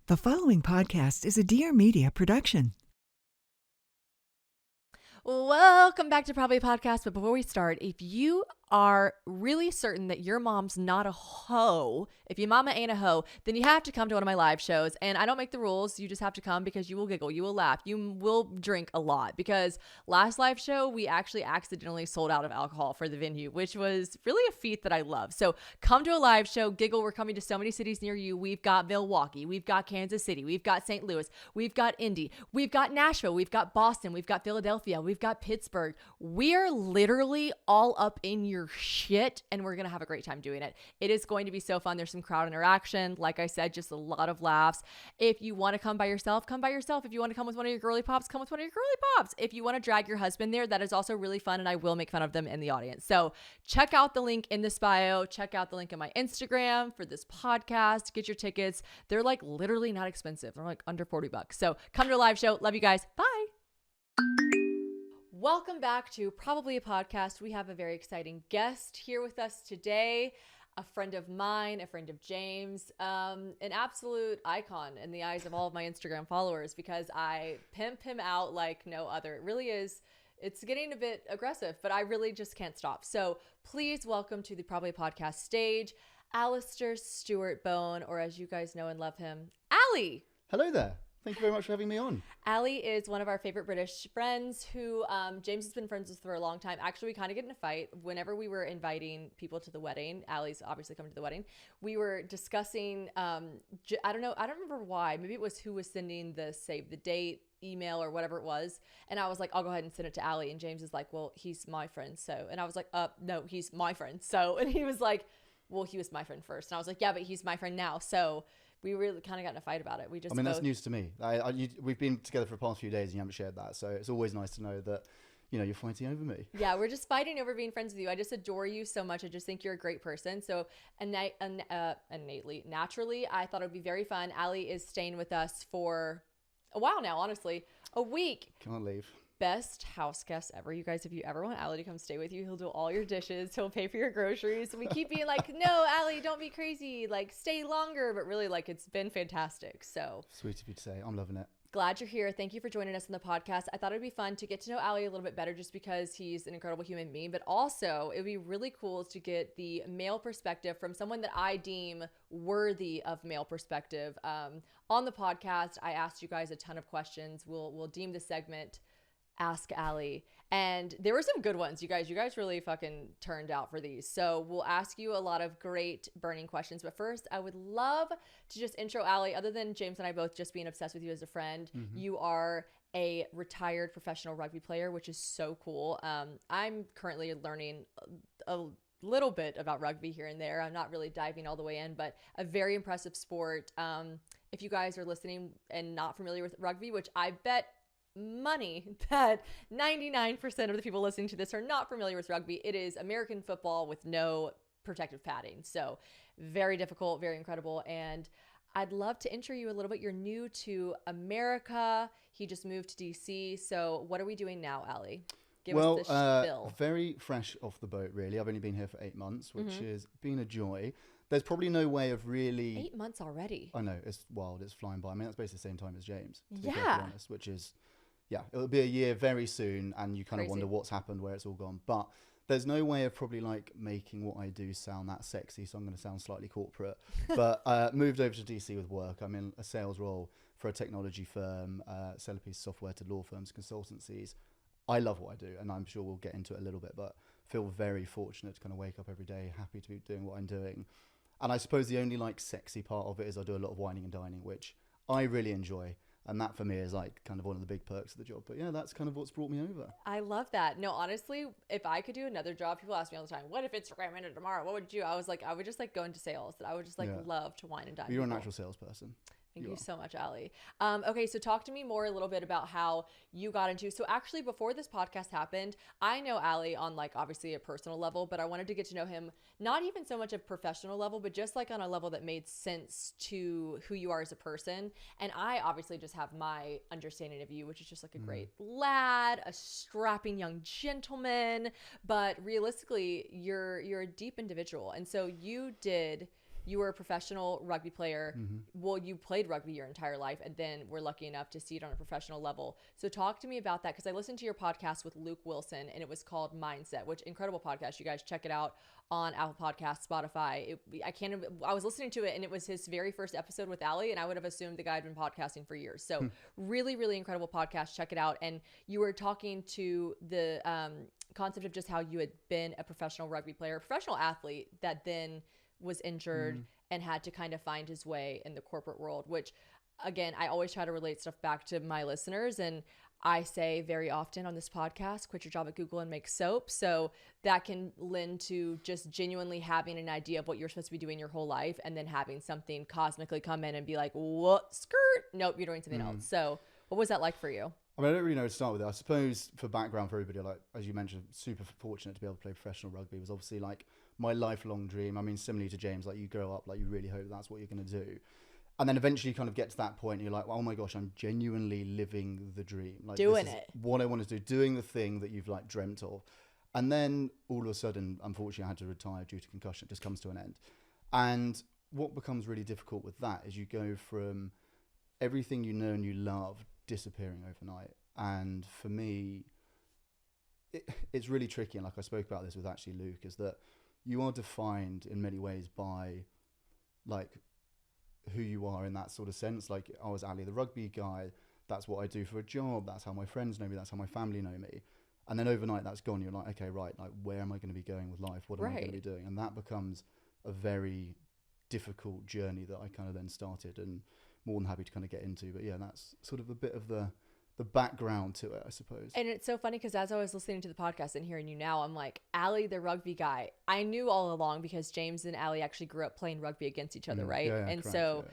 The following podcast is a Dear Media production. Welcome back to Probably a Podcast. But before we start, if you are really certain that your mom's not a hoe, if your mama ain't a hoe, then you have to come to one of my live shows. And I don't make the rules. You just have to come because you will giggle, you will laugh, you will drink a lot. Because last live show, we actually accidentally sold out of alcohol for the venue, which was really a feat that I love. So come to a live show, giggle. We're coming to so many cities near you. We've got Milwaukee, we've got Kansas City, we've got St. Louis, we've got Indy, we've got Nashville, we've got Boston, we've got Philadelphia, we've got Pittsburgh. We're literally all up in your shit, and we're gonna have a great time doing it. It is going to be so fun. There's some crowd interaction, like I said, just a lot of laughs. If you want to come by yourself, come by yourself. If you want to come with one of your girly pops, come with one of your girly pops. If you want to drag your husband there, that is also really fun, and I will make fun of them in the audience. So check out the link in this bio. Check out the link in my Instagram for this podcast. Get your tickets. They're like literally not expensive. They're like under $40. So come to a live show. Love you guys. Bye. Welcome back to Probably a Podcast. We have a very exciting guest here with us today, a friend of mine, a friend of James, an absolute icon in the eyes of all of my Instagram followers because I pimp him out like no other. It really is. It's getting a bit aggressive, but I really just can't stop. So please welcome to the Probably a Podcast stage, Alistair Stewart Bone, or as you guys know and love him, Ali. Hello there. Thank you very much for having me on. Ali is one of our favorite British friends who James has been friends with for a long time. Actually, we kind of get in a fight whenever we were inviting people to the wedding. Ali's obviously coming to the wedding. We were discussing, I don't remember why. Maybe it was who was sending the save the date email or whatever it was. And I was like, I'll go ahead and send it to Ali. And James is like, well, he's my friend. So, and I was like, no, he's my friend. So, and he was like, well, he was my friend first. And I was like, yeah, but he's my friend now. So we really kind of got in a fight about it. That's news to me. We've been together for the past few days and you haven't shared that. So it's always nice to know that, you're fighting over me. Yeah, we're just fighting over being friends with you. I just adore you so much. I just think you're a great person. So naturally, I thought it would be very fun. Ali is staying with us for a while now, honestly. A week. Can't leave. Best house guest ever. You guys, if you ever want Ali to come stay with you, he'll do all your dishes. He'll pay for your groceries. And we keep being like, no, Ali, don't be crazy. Like, stay longer. But really, like, it's been fantastic. So sweet of you to say. I'm loving it. Glad you're here. Thank you for joining us on the podcast. I thought it'd be fun to get to know Ali a little bit better just because he's an incredible human being, but also it would be really cool to get the male perspective from someone that I deem worthy of male perspective. On the podcast, I asked you guys a ton of questions. We'll deem the segment Ask Ali. And there were some good ones, you guys. You guys really fucking turned out for these. So we'll ask you a lot of great burning questions. But first, I would love to just intro Ali. Other than James and I both just being obsessed with you as a friend, you are a retired professional rugby player, which is so cool. I'm currently learning a little bit about rugby here and there. I'm not really diving all the way in, but a very impressive sport. If you guys are listening and not familiar with rugby, which I bet money that 99% of the people listening to this are not familiar with rugby. It is American football with no protective padding. So very difficult, very incredible. And I'd love to intro you a little bit. You're new to America. He just moved to DC. So what are we doing now, Ali? Give us the spill. Very fresh off the boat, really. I've only been here for 8 months, which has been a joy. There's probably no way of really... 8 months already. I know, it's wild. It's flying by. I mean, that's basically the same time as James, to be Yeah. perfectly honest, which is... Yeah, it'll be a year very soon, and you kind of Crazy. wonder what's happened, where it's all gone. But there's no way of probably like making what I do sound that sexy, so I'm going to sound slightly corporate. But moved over to DC with work. I'm in a sales role for a technology firm, sell a piece of software to law firms, consultancies. I love what I do, and I'm sure we'll get into it a little bit, but feel very fortunate to kind of wake up every day, happy to be doing what I'm doing. And I suppose the only like sexy part of it is I do a lot of whining and dining, which I really enjoy. And that for me is like kind of one of the big perks of the job. But yeah, that's kind of what's brought me over. I love that. No, honestly, if I could do another job, people ask me all the time, what if Instagram ended tomorrow? What would you do? I was like, I would just like go into sales. I would just like love to wine and dine. You're a people. natural salesperson. Thank you so much, Ali. Okay, so talk to me more a little bit about how you got into. So actually, before this podcast happened, I know Ali on like obviously a personal level, but I wanted to get to know him not even so much a professional level, but just like on a level that made sense to who you are as a person. And I obviously just have my understanding of you, which is just like a great lad, a strapping young gentleman, but realistically, you're a deep individual, and so you did you were a professional rugby player. Mm-hmm. Well, you played rugby your entire life, and then were lucky enough to see it on a professional level. So talk to me about that, because I listened to your podcast with Luke Wilson, and it was called Mindset, which incredible podcast. You guys check it out on Apple Podcasts, Spotify. I was listening to it, and it was his very first episode with Ali, and I would have assumed the guy had been podcasting for years. So really, really incredible podcast. Check it out. And you were talking to the concept of just how you had been a professional rugby player, a professional athlete that then was injured and had to kind of find his way in the corporate world, which again, I always try to relate stuff back to my listeners. And I say very often on this podcast, quit your job at Google and make soap. So that can lend to just genuinely having an idea of what you're supposed to be doing your whole life, and then having something cosmically come in and be like, what, skirt? Nope, you're doing something else. So what was that like for you? I mean, I don't really know where to start with it. I suppose for background for everybody, like, as you mentioned, super fortunate to be able to play professional rugby. It was obviously like my lifelong dream. I mean, similarly to James, like you grow up, like you really hope that's what you're going to do. And then eventually you kind of get to that point and you're like, oh my gosh, I'm genuinely living the dream. Like doing this is it. What I want to do, doing the thing that you've like dreamt of. And then all of a sudden, unfortunately, I had to retire due to concussion. It just comes to an end. And what becomes really difficult with that is you go from everything you know and you love disappearing overnight. And for me, it's really tricky. And like I spoke about this with actually Luke, is that you are defined in many ways by like who you are in that sort of sense. Like I was Ali, the rugby guy. That's what I do for a job. That's how my friends know me. That's how my family know me. And then overnight that's gone. You're like, okay, right. Like where am I going to be going with life? What am I going to be doing? And that becomes a very difficult journey that I kind of then started, and more than happy to kind of get into. But yeah, that's sort of a bit of the background to it, I suppose. And it's so funny because as I was listening to the podcast and hearing you now, I'm like, Ali, the rugby guy, I knew all along because James and Ali actually grew up playing rugby against each other, right? Yeah, and correct, so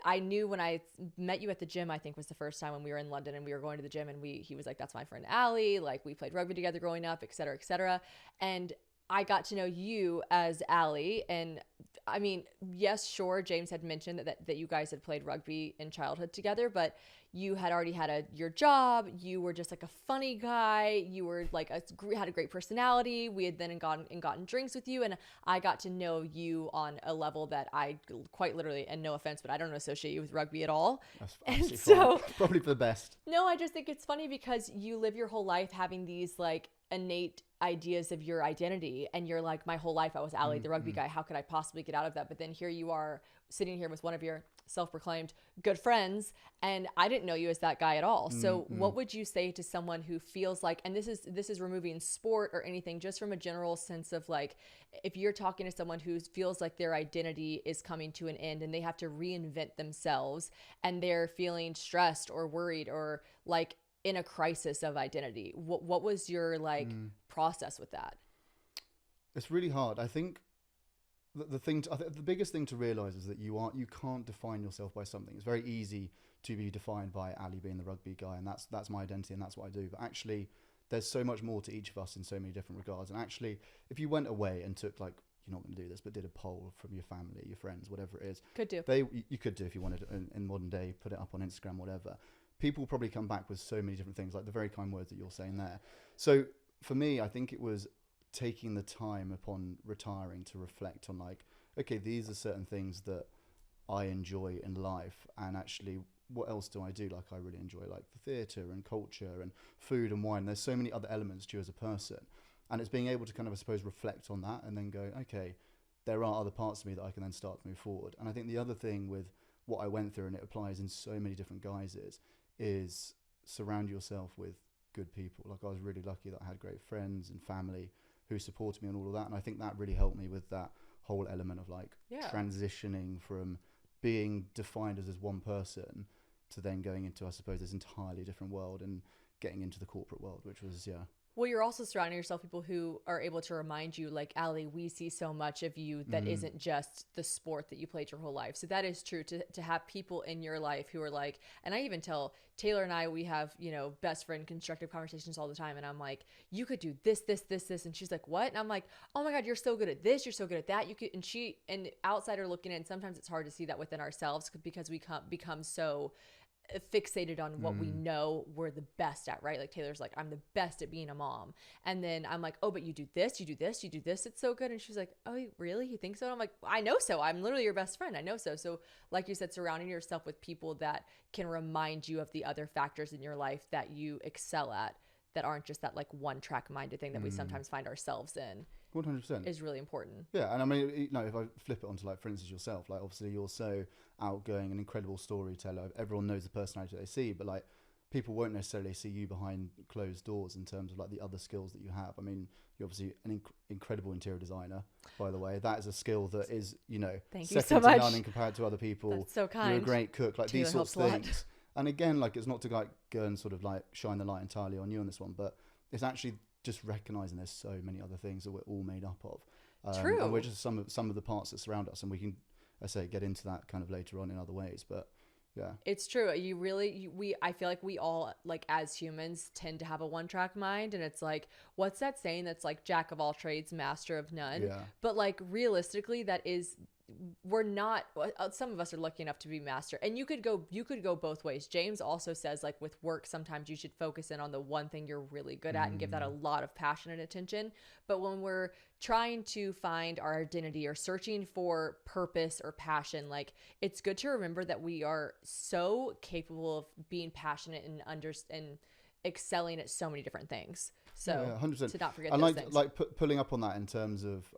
I knew when I met you at the gym, I think was the first time when we were in London and we were going to the gym, and he was like, that's my friend Ali. Like we played rugby together growing up, et cetera, et cetera. And I got to know you as Ali. And I mean, yes, sure, James had mentioned that you guys had played rugby in childhood together, but you had already had your job. You were just like a funny guy. You were like had a great personality. We had then gotten drinks with you, and I got to know you on a level that I quite literally, and no offense, but I don't associate you with rugby at all. That's and so probably for the best. No, I just think it's funny because you live your whole life having these like innate ideas of your identity, and you're like, my whole life I was Ali, the rugby guy. How could I possibly get out of that? But then here you are sitting here with one of your self-proclaimed good friends, and I didn't know you as that guy at all. So what would you say to someone who feels like, and this is removing sport or anything, just from a general sense of like, if you're talking to someone who feels like their identity is coming to an end and they have to reinvent themselves, and they're feeling stressed or worried or like in a crisis of identity, what was your like process with that? It's really hard. I think the biggest thing to realize is that you can't define yourself by something. It's very easy to be defined by Ali being the rugby guy, and that's my identity and that's what I do. But actually, there's so much more to each of us in so many different regards. And actually, if you went away and took like, you're not going to do this, but did a poll from your family, your friends, whatever it is, you could do if you wanted in modern day, put it up on Instagram, whatever. People will probably come back with so many different things, like the very kind words that you're saying there. So for me, I think it was taking the time upon retiring to reflect on like, okay, these are certain things that I enjoy in life, and actually what else do I do? Like I really enjoy like the theatre and culture and food and wine. There's so many other elements to you as a person, and it's being able to kind of, I suppose, reflect on that and then go, okay, there are other parts of me that I can then start to move forward. And I think the other thing with what I went through, and it applies in so many different guises, is surround yourself with good people. Like I was really lucky that I had great friends and family who supported me and all of that, and I think that really helped me with that whole element of like transitioning from being defined as one person to then going into, I suppose, this entirely different world and getting into the corporate world, which was Well, you're also surrounding yourself with people who are able to remind you, like, Ali, we see so much of you that isn't just the sport that you played your whole life. So that is true, to have people in your life who are like, and I even tell Taylor and I, we have, best friend constructive conversations all the time. And I'm like, you could do this, this, this, this. And she's like, what? And I'm like, oh my God, you're so good at this. You're so good at that. You could, and outsider looking in, sometimes it's hard to see that within ourselves because we become so fixated on what we know we're the best at, right? Like Taylor's like, I'm the best at being a mom. And then I'm like, oh, but you do this, you do this, you do this. It's so good. And she's like, oh, really? You think so? And I'm like, I know so. I'm literally your best friend. I know so. So like you said, surrounding yourself with people that can remind you of the other factors in your life that you excel at, that aren't just that like one track minded thing that we sometimes find ourselves in. 100% is really important. Yeah, and I mean, you know, if I flip it onto like, for instance, yourself, like obviously you're so outgoing, an incredible storyteller. Everyone knows the personality they see, but like people won't necessarily see you behind closed doors in terms of like the other skills that you have. I mean, you're obviously an incredible interior designer, by the way. That is a skill that is, you know, Thank you second so to much. none in compared to other people. That's so kind. You're a great cook, like Taylor these sorts of helps a lot. things. And again, like it's not to like go and sort of like shine the light entirely on you on this one, but it's actually just recognizing there's so many other things that we're all made up of. True. And we're just some of the parts that surround us, and we can, I say, get into that kind of later on in other ways. But yeah, it's true. I feel like we all, like as humans, tend to have a one-track mind, and it's like, what's that saying that's like jack of all trades, master of none? Yeah. But like realistically, we're not. Some of us are lucky enough to be master, and you could go both ways. James also says like with work, sometimes you should focus in on the one thing you're really good at and give that a lot of passion and attention. But when we're trying to find our identity or searching for purpose or passion, like it's good to remember that we are so capable of being passionate and excelling at so many different things. So yeah, 100%. to not forget and those like things. pulling up on that in terms of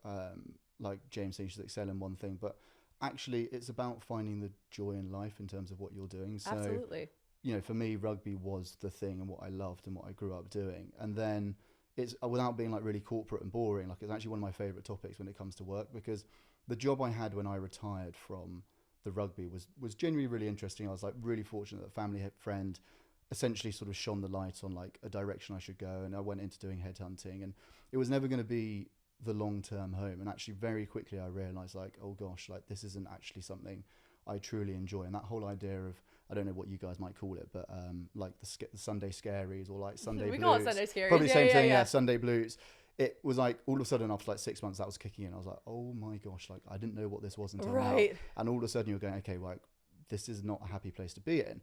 like James saying you should excel in one thing, but actually it's about finding the joy in life in terms of what you're doing. So Absolutely. you know, for me, rugby was the thing and what I loved and what I grew up doing. And then it's, without being like really corporate and boring, like it's actually one of my favorite topics when it comes to work, because the job I had when I retired from the rugby was genuinely really interesting. I was like really fortunate that a family friend essentially sort of shone the light on like a direction I should go, and I went into doing headhunting, and it was never going to be the long-term home. And actually very quickly I realized like, oh gosh, like this isn't actually something I truly enjoy. And that whole idea of, I don't know what you guys might call it, but like the Sunday scaries or like Sunday We blues. call it Sunday scaries. Probably Yeah, same yeah, thing, yeah. yeah, Sunday blues. It was like all of a sudden after like 6 months that was kicking in. I was like, oh my gosh, like I didn't know what this was until Right. now. And all of a sudden you're going, okay, like this is not a happy place to be in.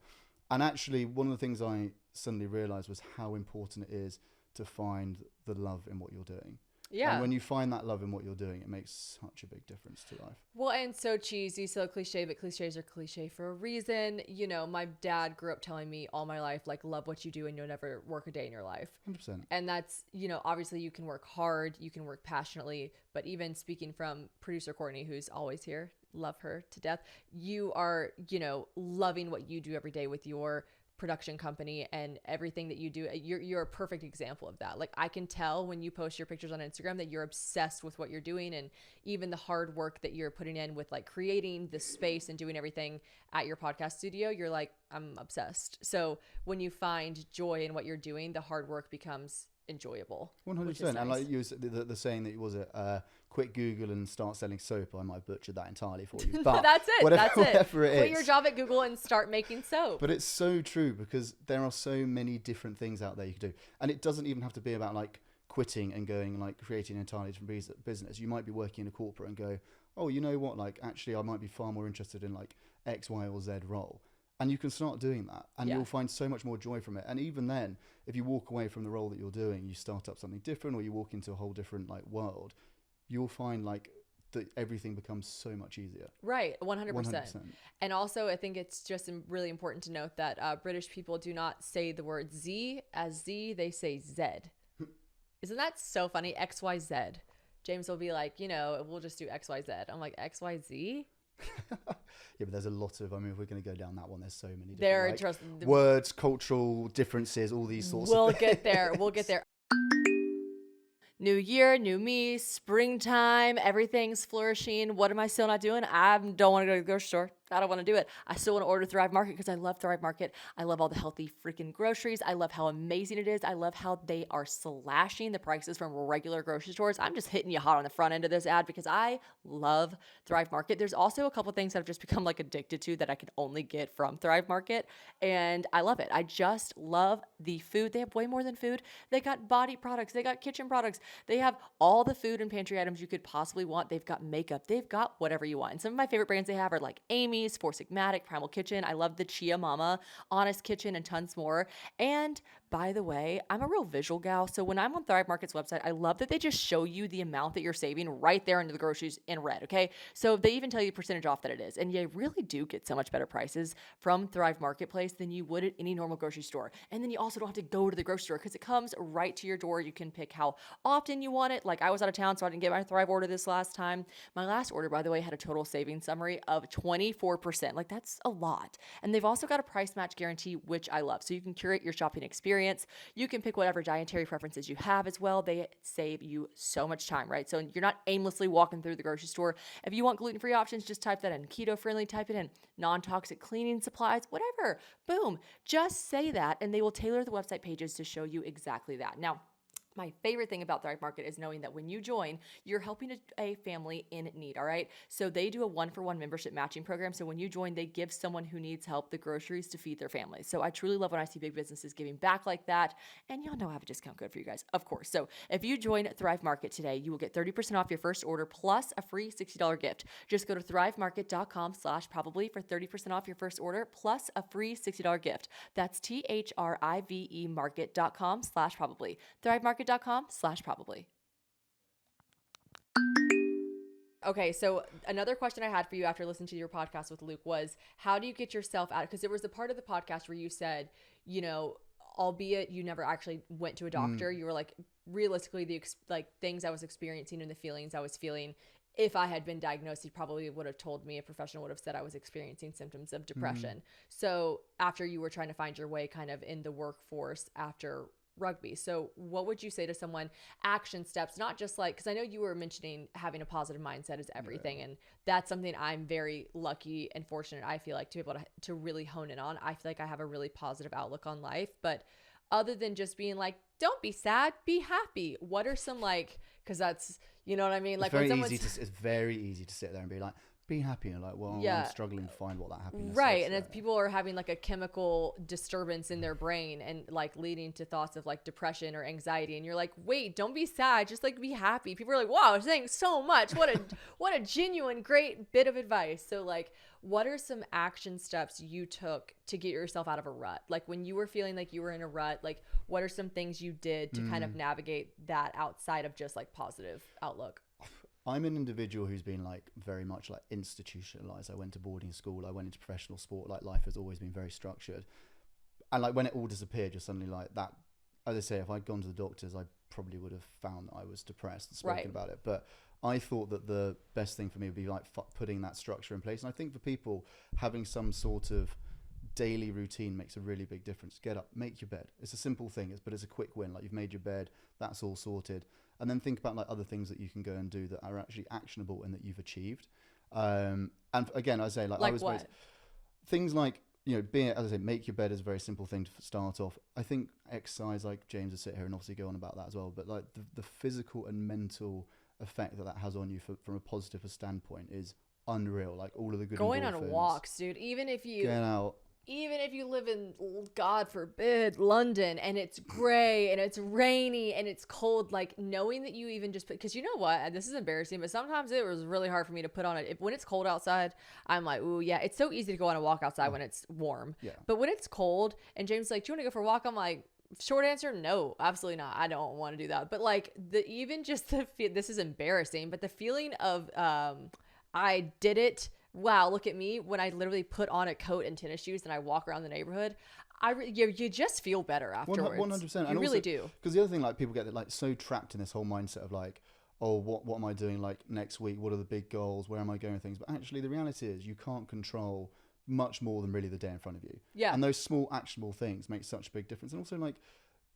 And actually one of the things I suddenly realized was how important it is to find the love in what you're doing. Yeah. And when you find that love in what you're doing, it makes such a big difference to life. Well, and so cheesy, so cliche, but cliches are cliche for a reason. You know, my dad grew up telling me all my life, like, love what you do and you'll never work a day in your life. 100%. And that's, you know, obviously you can work hard, you can work passionately, but even speaking from producer Courtney, who's always here, love her to death, you are, you know, loving what you do every day with your production company and everything that you do. You're a perfect example of that. Like I can tell when you post your pictures on Instagram that you're obsessed with what you're doing, and even the hard work that you're putting in with like creating the space and doing everything at your podcast studio. You're like, I'm obsessed. So when you find joy in what you're doing, the hard work becomes enjoyable. 100%. Nice. And like you was the saying that was it, quit Google and start selling soap. I might have butchered that entirely for you, but that's it. Whatever it Quit is. your job at Google and start making soap. But it's so true, because there are so many different things out there you can do. And it doesn't even have to be about like quitting and going like creating an entirely different business. You might be working in a corporate and go, oh, you know what? Like actually I might be far more interested in like X, Y, or Z role. And you can start doing that, and Yeah. you'll find so much more joy from it. And even then, if you walk away from the role that you're doing, you start up something different, or you walk into a whole different like world, you'll find like that everything becomes so much easier. Right, 100%. 100%. And also, I think it's just really important to note that British people do not say the word Z as Z, they say Z. Isn't that so funny? XYZ. James will be like, you know, we'll just do XYZ. I'm like, XYZ? Yeah, but there's a lot of, I mean, if we're going to go down that one, there's so many There are different just like, words, cultural differences, all these sorts We'll of things. get there. We'll get there. New year, new me, springtime, everything's flourishing. What am I still not doing? I don't want to go to the grocery store. I don't want to do it. I still want to order Thrive Market because I love Thrive Market. I love all the healthy freaking groceries. I love how amazing it is. I love how they are slashing the prices from regular grocery stores. I'm just hitting you hot on the front end of this ad because I love Thrive Market. There's also a couple things that I've just become like addicted to that I can only get from Thrive Market, and I love it. I just love the food. They have way more than food. They got body products. They got kitchen products. They have all the food and pantry items you could possibly want. They've got makeup. They've got whatever you want. And some of my favorite brands they have are like Amy, Amy's, Four Sigmatic, Primal Kitchen. I love the Chia Mama, Honest Kitchen, and tons more. And by the way, I'm a real visual gal. So when I'm on Thrive Market's website, I love that they just show you the amount that you're saving right there into the groceries in red. Okay. So they even tell you percentage off that it is. And you really do get so much better prices from Thrive Marketplace than you would at any normal grocery store. And then you also don't have to go to the grocery store because it comes right to your door. You can pick how often you want it. Like I was out of town, so I didn't get my Thrive order this last time. My last order, by the way, had a total savings summary of 24%. Like that's a lot. And they've also got a price match guarantee, which I love. So you can curate your shopping experience. You can pick whatever dietary preferences you have as well. They save you so much time, right? So you're not aimlessly walking through the grocery store. If you want gluten-free options, just type that in. Keto friendly, type it in. Non-toxic cleaning supplies, whatever. Boom. Just say that and they will tailor the website pages to show you exactly that. Now, my favorite thing about Thrive Market is knowing that when you join, you're helping a family in need, all right? So they do a 1-for-1 membership matching program. So when you join, they give someone who needs help the groceries to feed their family. So I truly love when I see big businesses giving back like that. And y'all know I have a discount code for you guys, of course. So if you join Thrive Market today, you will get 30% off your first order plus a free $60 gift. Just go to thrivemarket.com/probably for 30% off your first order plus a free $60 gift. That's THRIVE market.com/probably. thrivemarket.com/probably. Okay, so another question I had for you after listening to your podcast with Luke was, how do you get yourself out? Because there was a part of the podcast where you said, you know, albeit you never actually went to a doctor, you were like, realistically, the things I was experiencing and the feelings I was feeling, if I had been diagnosed, he probably would have told me, a professional would have said I was experiencing symptoms of depression. So after you were trying to find your way kind of in the workforce after rugby. So what would you say to someone, action steps, not just like, because I know you were mentioning having a positive mindset is everything. And that's something I'm very lucky and fortunate, I feel like, to be able to really hone in on. I feel like I have a really positive outlook on life. But other than just being like, don't be sad, be happy. What are some because that's, you know what I mean? Like it's very easy to sit there and be like, be happy, and like, well, I'm struggling to find what that happiness right is. And if people are having like a chemical disturbance in their brain and like leading to thoughts of like depression or anxiety, and you're like, wait, don't be sad, just like be happy. People are like, wow, thanks so much, what a genuine great bit of advice. So like, what are some action steps you took to get yourself out of a rut? Like when you were feeling like you were in a rut, like what are some things you did to kind of navigate that outside of just like positive outlook? I'm an individual who's been like very much like institutionalized. I went to boarding school, I went into professional sport, like life has always been very structured. And like when it all disappeared, just suddenly like that, as I say, if I'd gone to the doctors, I probably would have found that I was depressed and spoken about it. But I thought that the best thing for me would be like putting that structure in place. And I think for people, having some sort of daily routine makes a really big difference. Get up, make your bed. It's a simple thing, but it's a quick win. Like you've made your bed, that's all sorted. And then think about like other things that you can go and do that are actually actionable and that you've achieved. And again, I say like I was what? Things like, you know, as I say, make your bed is a very simple thing to start off. I think exercise, like James will sit here and obviously go on about that as well, but like the physical and mental effect that has on you from a positive standpoint is unreal. Like all of the good going endorphins. On walks, dude, even if you get out. Even if you live in, God forbid, London, and it's gray and it's rainy and it's cold, like knowing that you even just put, because you know what, this is embarrassing, but sometimes it was really hard for me to put on it. When it's cold outside, I'm like, ooh, yeah, it's so easy to go on a walk outside when it's warm. Yeah. But when it's cold and James is like, do you want to go for a walk? I'm like, short answer, no, absolutely not. I don't want to do that. But like this is embarrassing, but the feeling of, I did it. Wow, look at me when I literally put on a coat and tennis shoes and I walk around the neighborhood. You just feel better afterwards. 100%. You really do. Because the other thing, like people get like so trapped in this whole mindset of like, oh, what am I doing like next week? What are the big goals? Where am I going with things? But actually, the reality is you can't control much more than really the day in front of you. Yeah. And those small actionable things make such a big difference. And also like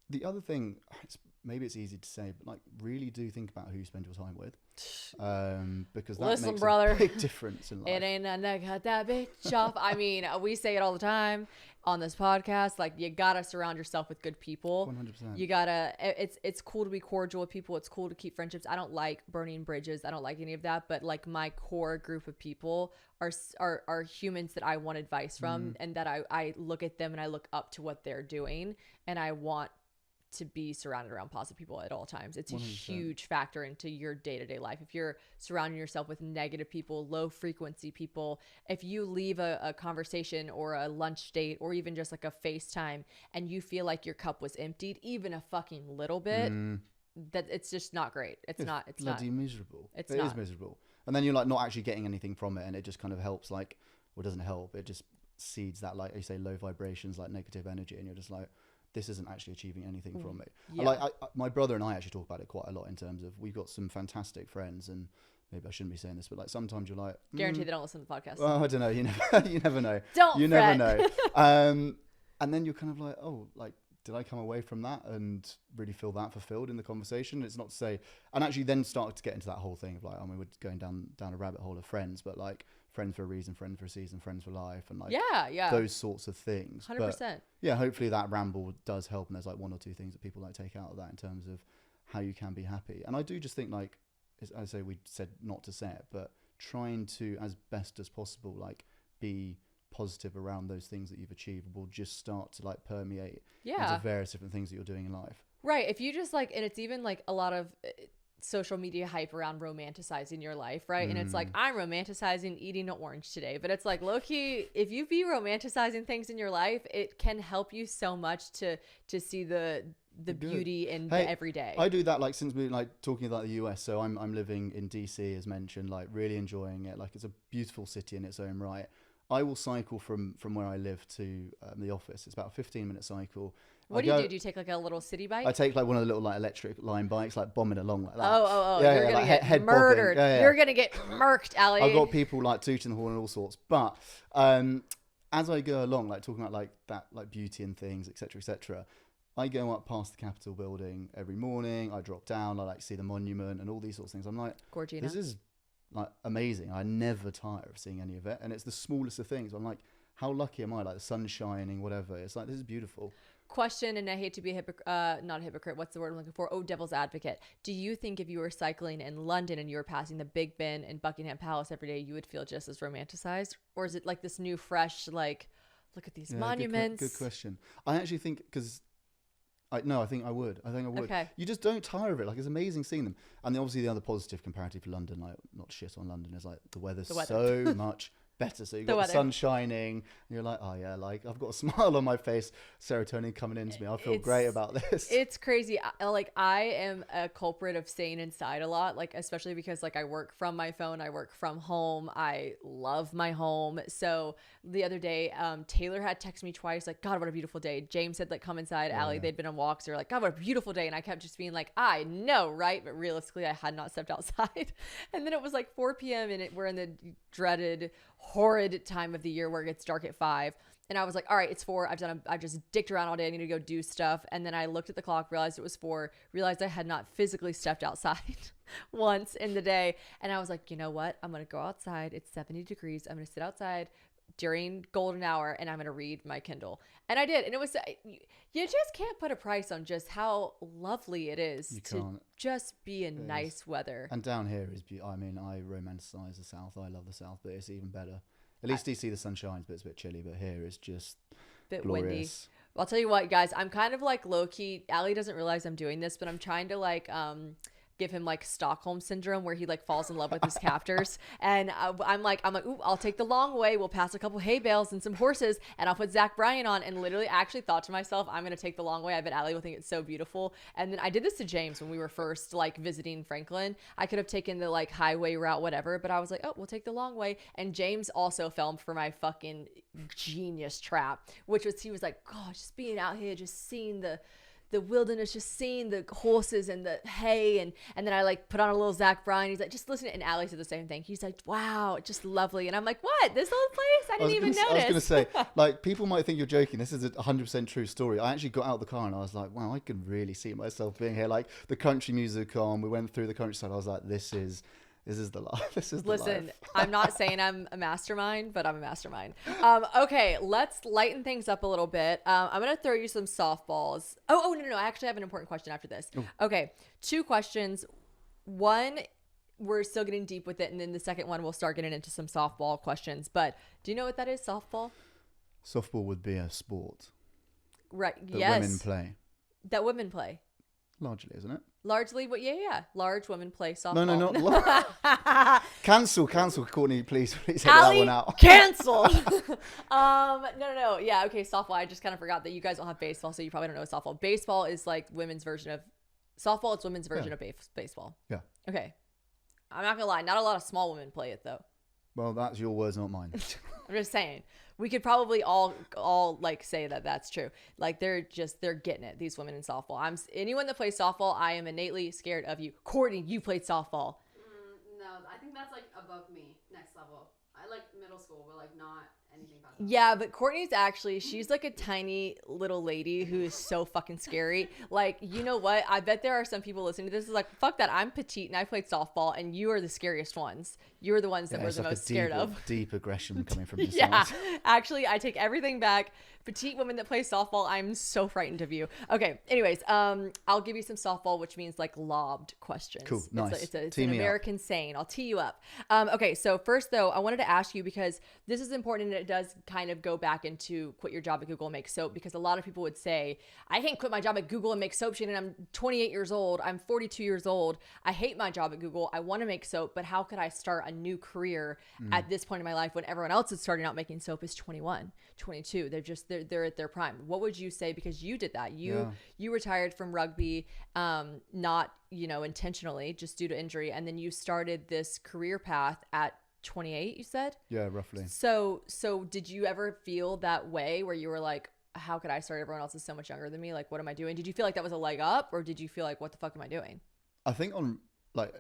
the other thing, maybe it's easy to say, but like really do think about who you spend your time with. Because that makes a big difference in life. It ain't nothing that got that bitch off. I mean, we say it all the time on this podcast. Like, you gotta surround yourself with good people. 100%. You gotta. It's cool to be cordial with people. It's cool to keep friendships. I don't like burning bridges. I don't like any of that. But like my core group of people are humans that I want advice from, and that I look at them and I look up to what they're doing, and I want to be surrounded around positive people at all times. It's a 100%. huge factor into your day-to-day life. If you're surrounding yourself with negative people, low frequency people, if you leave a conversation or a lunch date or even just like a FaceTime and you feel like your cup was emptied, even a fucking little bit, that it's just not great. It's bloody miserable. It is miserable. And then you're like not actually getting anything from it, and it just kind of helps, like, well, it doesn't help. It just seeds that, like you say, low vibrations, like negative energy, and you're just like, this isn't actually achieving anything from me. Yeah. Like my brother and I actually talk about it quite a lot in terms of we've got some fantastic friends, and maybe I shouldn't be saying this, but like sometimes you're like, guarantee they don't listen to the podcast. Well, I don't know. You never know. Don't you fret. never know. And then you're kind of like, oh, like, did I come away from that and really feel that fulfilled in the conversation? It's not to say, and actually then started to get into that whole thing of like, oh, we're going down a rabbit hole of friends, but like friends for a reason, friends for a season, friends for life, and like those sorts of things. 100%. But yeah, hopefully that ramble does help, and there's like one or two things that people like take out of that in terms of how you can be happy. And I do just think, like, as I say, we said not to say it, but trying to, as best as possible, like, be positive around those things that you've achieved will just start to like permeate into various different things that you're doing in life. Right. If you just like, and it's even like a lot of social media hype around romanticizing your life, right? And it's like, I'm romanticizing eating an orange today, but it's like, low-key, if you be romanticizing things in your life, it can help you so much to see the beauty in the everyday. I do that, like, since we like talking about the US. So I'm living in DC, as mentioned, like really enjoying it. Like, it's a beautiful city in its own right. I will cycle from where I live to the office. It's about a 15-minute cycle. What do you do? Do you take like a little city bike? I take like one of the little like electric line bikes, like bombing along like that. Oh. Yeah, you're going to like get murdered. Yeah. You're going to get murked, Ali. I've got people like tooting the horn and all sorts. But as I go along, like talking about like that, like beauty and things, etc., I go up past the Capitol building every morning. I drop down. I like see the monument and all these sorts of things. I'm like, Gorgina. This is like amazing. I never tire of seeing any of it, and it's the smallest of things. I'm like, how lucky am I? Like the sun shining, whatever. It's like, this is beautiful. Question, and I hate to be not a hypocrite. What's the word I'm looking for? Oh, devil's advocate. Do you think if you were cycling in London and you were passing the Big Ben and Buckingham Palace every day, you would feel just as romanticized, or is it like this new, fresh, like, look at these monuments? Good question. I actually think I think I would. Okay. You just don't tire of it. Like, it's amazing seeing them. And obviously the other positive comparative for London, like, not shit on London, is like the weather's so much better. So you've got the sun shining and you're like, oh yeah, like I've got a smile on my face, serotonin coming into me. I feel great about this. It's crazy. I am a culprit of staying inside a lot, like especially because like I work from my phone, I work from home. I love my home. So the other day, Taylor had texted me twice, like, God, what a beautiful day. James said, like, come inside. Ali, they'd been on walks. They're like, God, what a beautiful day. And I kept just being like, I know, right? But realistically, I had not stepped outside. And then it was like 4 p.m. and we're in the dreaded, horrid time of the year where it gets dark at 5. And I was like, all right, it's 4. I've just dicked around all day. I need to go do stuff. And then I looked at the clock, realized it was 4, realized I had not physically stepped outside once in the day. And I was like, you know what? I'm going to go outside. It's 70 degrees. I'm going to sit outside during golden hour and I'm going to read my Kindle. And I did. And it was, you just can't put a price on just how lovely it is to just be in nice weather. And down here is beautiful. I mean, I romanticize the South. I love the South, but it's even better. At least DC, the sun shines, but it's a bit chilly. But here it's just bit glorious. Windy. Well, I'll tell you what, guys, I'm kind of like low key. Ali doesn't realize I'm doing this, but I'm trying to like give him like Stockholm syndrome where he like falls in love with his captors. And I'm like, ooh, I'll take the long way. We'll pass a couple hay bales and some horses and I'll put Zach Bryan on, and literally actually thought to myself, I'm going to take the long way. I bet Ali will think it's so beautiful. And then I did this to James when we were first like visiting Franklin. I could have taken the like highway route, whatever, but I was like, oh, we'll take the long way. And James also fell for my fucking genius trap, which was, he was like, God, just being out here, just seeing the wilderness, just seeing the horses and the hay, and then I like put on a little Zach Bryan. He's like, just listen. And Ali said the same thing. He's like, wow, just lovely. And I'm like, what? This old place? I didn't even notice. I was going to say, like, people might think you're joking. This is a 100% true story. I actually got out of the car and I was like, wow, I can really see myself being here. Like the country music on, we went through the countryside. I was like, this is the life. This is the life. Listen, I'm not saying I'm a mastermind, but I'm a mastermind. Okay, let's lighten things up a little bit. I'm going to throw you some softballs. Oh, no. I actually have an important question after this. Ooh. Okay, 2 questions. One, we're still getting deep with it. And then the second one, we'll start getting into some softball questions. But do you know what that is, softball? Softball would be a sport. Right, that yes. women play. that women play. Largely, isn't it? Largely, but yeah. Large women play softball. No, not cancel, Courtney, please take that Ali, one out. cancel. No. Yeah, okay, softball. I just kind of forgot that you guys don't have baseball, so you probably don't know what softball. Baseball is like women's version of softball. It's women's version of baseball. Yeah. Okay. I'm not gonna lie. Not a lot of small women play it though. Well, that's your words, not mine. I'm just saying. We could probably all like say that that's true. Like they're getting it. These women in softball. Anyone that plays softball, I am innately scared of you. Courtney, you played softball. No, I think that's like above me, next level. I like middle school, but like not anything past that. Yeah, but Courtney's she's like a tiny little lady who is so fucking scary. Like, you know what? I bet there are some people listening to this who's like, fuck that. I'm petite and I played softball and you are the scariest ones. You are the ones that we're the most scared of. Deep aggression coming from your Yeah, side. actually, I take everything back. Petite women that play softball, I'm so frightened of you. Okay, anyways, I'll give you some softball, which means like lobbed questions. Cool, nice. It's an American saying. I'll tee you up. Okay, so first though, I wanted to ask you because this is important and it does kind of go back into quit your job at Google and make soap, because a lot of people would say, I can't quit my job at Google and make soap, Shannon. I'm 28 years old. I'm 42 years old. I hate my job at Google. I want to make soap, but how could I start a new career at this point in my life when everyone else is starting out making soap is 21, 22. They're at their prime. What would you say? Because you did that. You retired from rugby, not, intentionally, just due to injury. And then you started this career path at 28, you said? Yeah, roughly. So did you ever feel that way where you were like, how could I start? Everyone else is so much younger than me. Like, what am I doing? Did you feel like that was a leg up, or did you feel like, what the fuck am I doing? I think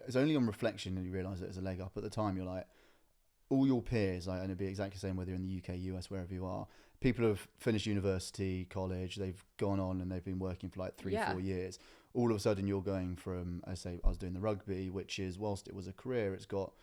it's only on reflection that you realize it as a leg up. At the time, you're like, all your peers, and it'd be exactly the same whether you're in the UK, US, wherever you are. People have finished university, college, they've gone on and they've been working for like 3-4 years. All of a sudden you're going from, I was doing the rugby, which is, whilst it was a career, it's got,